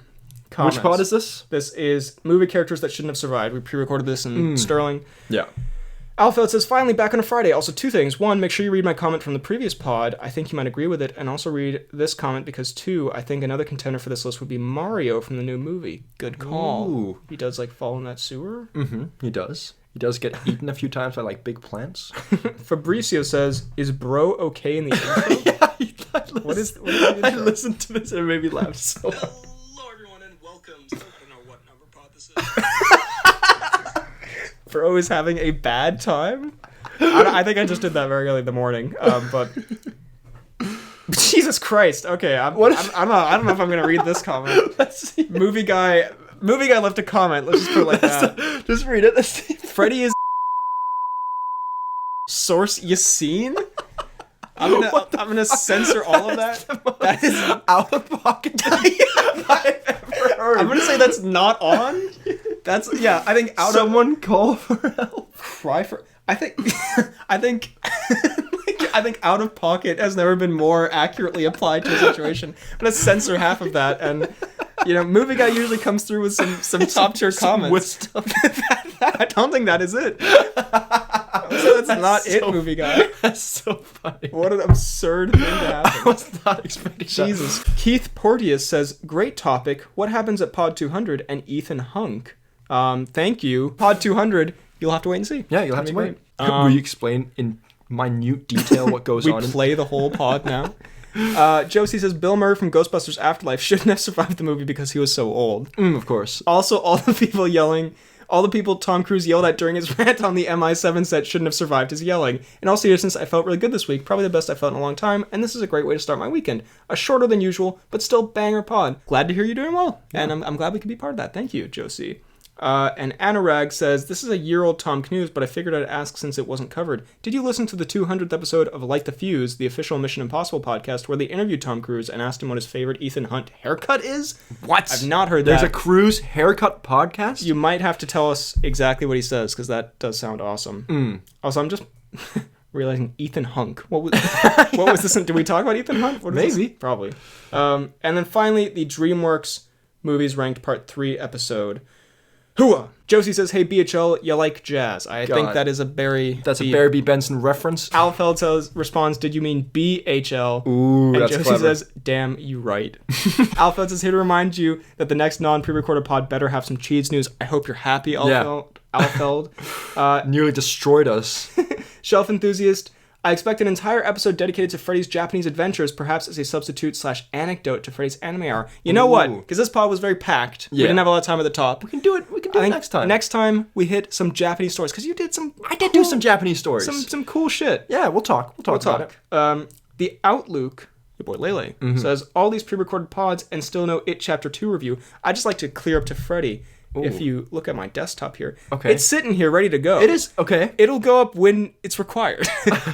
Comments. Which pod is this? This is movie characters that shouldn't have survived. We pre-recorded this in Sterling. Yeah. Alfeld says, finally back on a Friday. Also, two things. One, make sure you read my comment from the previous pod. I think you might agree with it. And also read this comment because, two, I think another contender for this list would be Mario from the new movie. Good call. Ooh. He does, like, fall in that sewer. Mm-hmm. He does. He does get eaten a few times by, like, big plants. Fabricio says, is bro okay in the intro? Yeah, What is the intro? I listened to this and it made me laugh so hard. Hello, everyone, and welcome to... I don't know what number pod this is. Bro is having a bad time? I think I just did that very early in the morning, but... Jesus Christ. Okay, I don't know if I'm going to read this comment. Let's see. Movie guy left a comment. Let's just put it like that. Just read it. Let's see. Freddie is... Source Yassine? I'm gonna censor all of that. That is out of pocket I've ever heard. I'm gonna say that's not on. That's I think Someone call for help. Cry for. I think out of pocket has never been more accurately applied to a situation. I'm gonna censor half of that, and movie guy usually comes through with some top tier comments. I don't think that is it. So that's not so, it, movie guy. That's so funny. What an absurd thing to happen. I was not expecting Jesus. that. Keith Porteous says, great topic. What happens at Pod 200 and Ethan Hunk? Thank you. Pod 200, you'll have to wait and see. Yeah, you'll have to wait. Will you explain in minute detail what goes on? We play the whole pod now. Josie says, Bill Murray from Ghostbusters Afterlife shouldn't have survived the movie because he was so old. Of course. Also, all the people Tom Cruise yelled at during his rant on the MI7 set shouldn't have survived his yelling. In all seriousness, I felt really good this week, probably the best I felt in a long time, and this is a great way to start my weekend. A shorter than usual, but still banger pod. Glad to hear you're doing well, and I'm glad we could be part of that. Thank you, Josie. And Anurag says, this is a year-old Tom Cnews, but I figured I'd ask since it wasn't covered. Did you listen to the 200th episode of Light the Fuse, the official Mission Impossible podcast, where they interviewed Tom Cruise and asked him what his favorite Ethan Hunt haircut is? What? I've not heard that. There's a Cruise haircut podcast? You might have to tell us exactly what he says, because that does sound awesome. Also, I'm just realizing Ethan Hunk. What was this? Did we talk about Ethan Hunt? Maybe. Probably. And then finally, the DreamWorks Movies Ranked Part 3 episode. Hooah! Josie says, hey, BHL, you like jazz. I think that is a Barry... That's a Barry B. Benson reference. Alfeld responds, did you mean BHL? Ooh, and that's Josie clever. says, damn, you right. Alfeld says, here to remind you that the next non-pre-recorded pod better have some Cheads news. I hope you're happy, Alfeld. Nearly destroyed us. Shelf Enthusiast, I expect an entire episode dedicated to Freddy's Japanese adventures, perhaps as a substitute/anecdote to Freddy's anime hour. You know what? Because this pod was very packed. We didn't have a lot of time at the top. We can do it next time. Next time we hit some Japanese stories, because you did some... I did do some Japanese stories. Some cool shit. Yeah, we'll talk. We'll talk about it. The Outlook, your boy Lele, says, all these pre-recorded pods and still no It Chapter 2 review. I'd just like to clear up to Freddy. If you look at my desktop here, it's sitting here ready to go. It is, okay. It'll go up when it's required,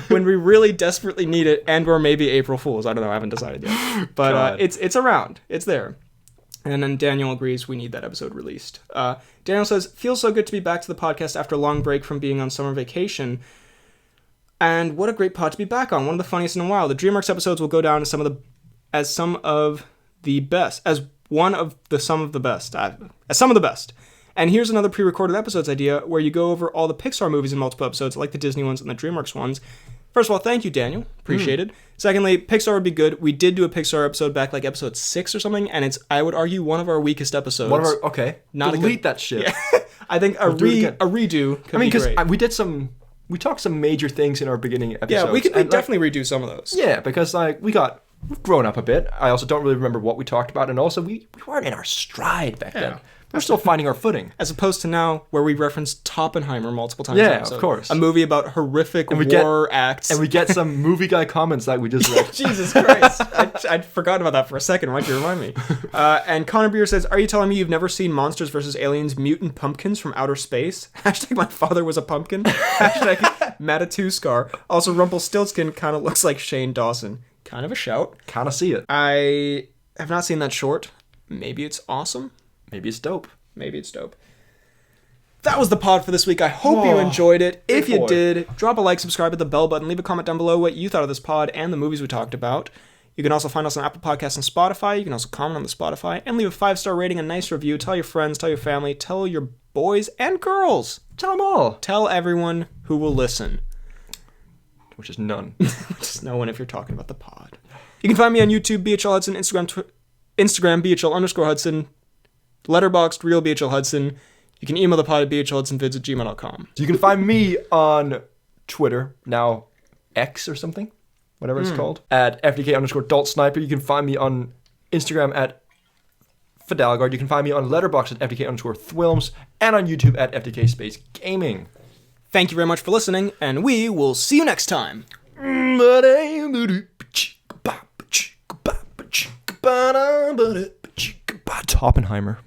when we really desperately need it, and or maybe April Fools. I don't know, I haven't decided yet. But it's around. It's there. And then Daniel agrees we need that episode released. Daniel says, feels so good to be back to the podcast after a long break from being on summer vacation. And what a great pod to be back on. One of the funniest in a while. The DreamWorks episodes will go down as some of the best. And here's another pre-recorded episodes idea where you go over all the Pixar movies in multiple episodes, like the Disney ones and the DreamWorks ones. First of all, thank you, Daniel. Appreciate it. Secondly, Pixar would be good. We did do a Pixar episode back, like episode 6 or something, and it's, I would argue, one of our weakest episodes. Okay. Not delete that shit. Yeah. I think a redo could be great. Because we talked some major things in our beginning episodes. Yeah, we could definitely redo some of those. Yeah, because we've grown up a bit. I also don't really remember what we talked about, and also we weren't in our stride back then. We're still finding our footing. As opposed to now, where we reference Oppenheimer multiple times. Yeah, of course. A movie about horrific war acts. And we get some movie guy comments like we just read. Jesus Christ. I'd forgotten about that for a second. Why'd you remind me? And Connor Beer says, are you telling me you've never seen Monsters vs. Aliens Mutant Pumpkins from Outer Space? Hashtag my father was a pumpkin. Hashtag Matatu Scar. Also, Rumpelstiltskin kind of looks like Shane Dawson. Kind of a shout. Kind of see it. I have not seen that short. Maybe it's awesome. Maybe it's dope. That was the pod for this week. I hope you enjoyed it. If you did, drop a like, subscribe, hit the bell button, leave a comment down below what you thought of this pod and the movies we talked about. You can also find us on Apple Podcasts and Spotify. You can also comment on the Spotify and leave a 5-star rating, a nice review. Tell your friends, tell your family, tell your boys and girls. Tell them all. Tell everyone who will listen. Which is none. Just no one if you're talking about the pod. You can find me on YouTube, BHL Hudson, Instagram, BHL_Hudson, Letterboxd, Real BHL Hudson. You can email the pod at bhlhudsonvids@gmail.com. So you can find me on Twitter, now X or something, whatever it's called, at FDK_Dalt You can find me on Instagram at Fidalgard. You can find me on Letterboxd at FDK_Thwilms and on YouTube at FDK Space Gaming. Thank you very much for listening, and we will see you next time. Oppenheimer.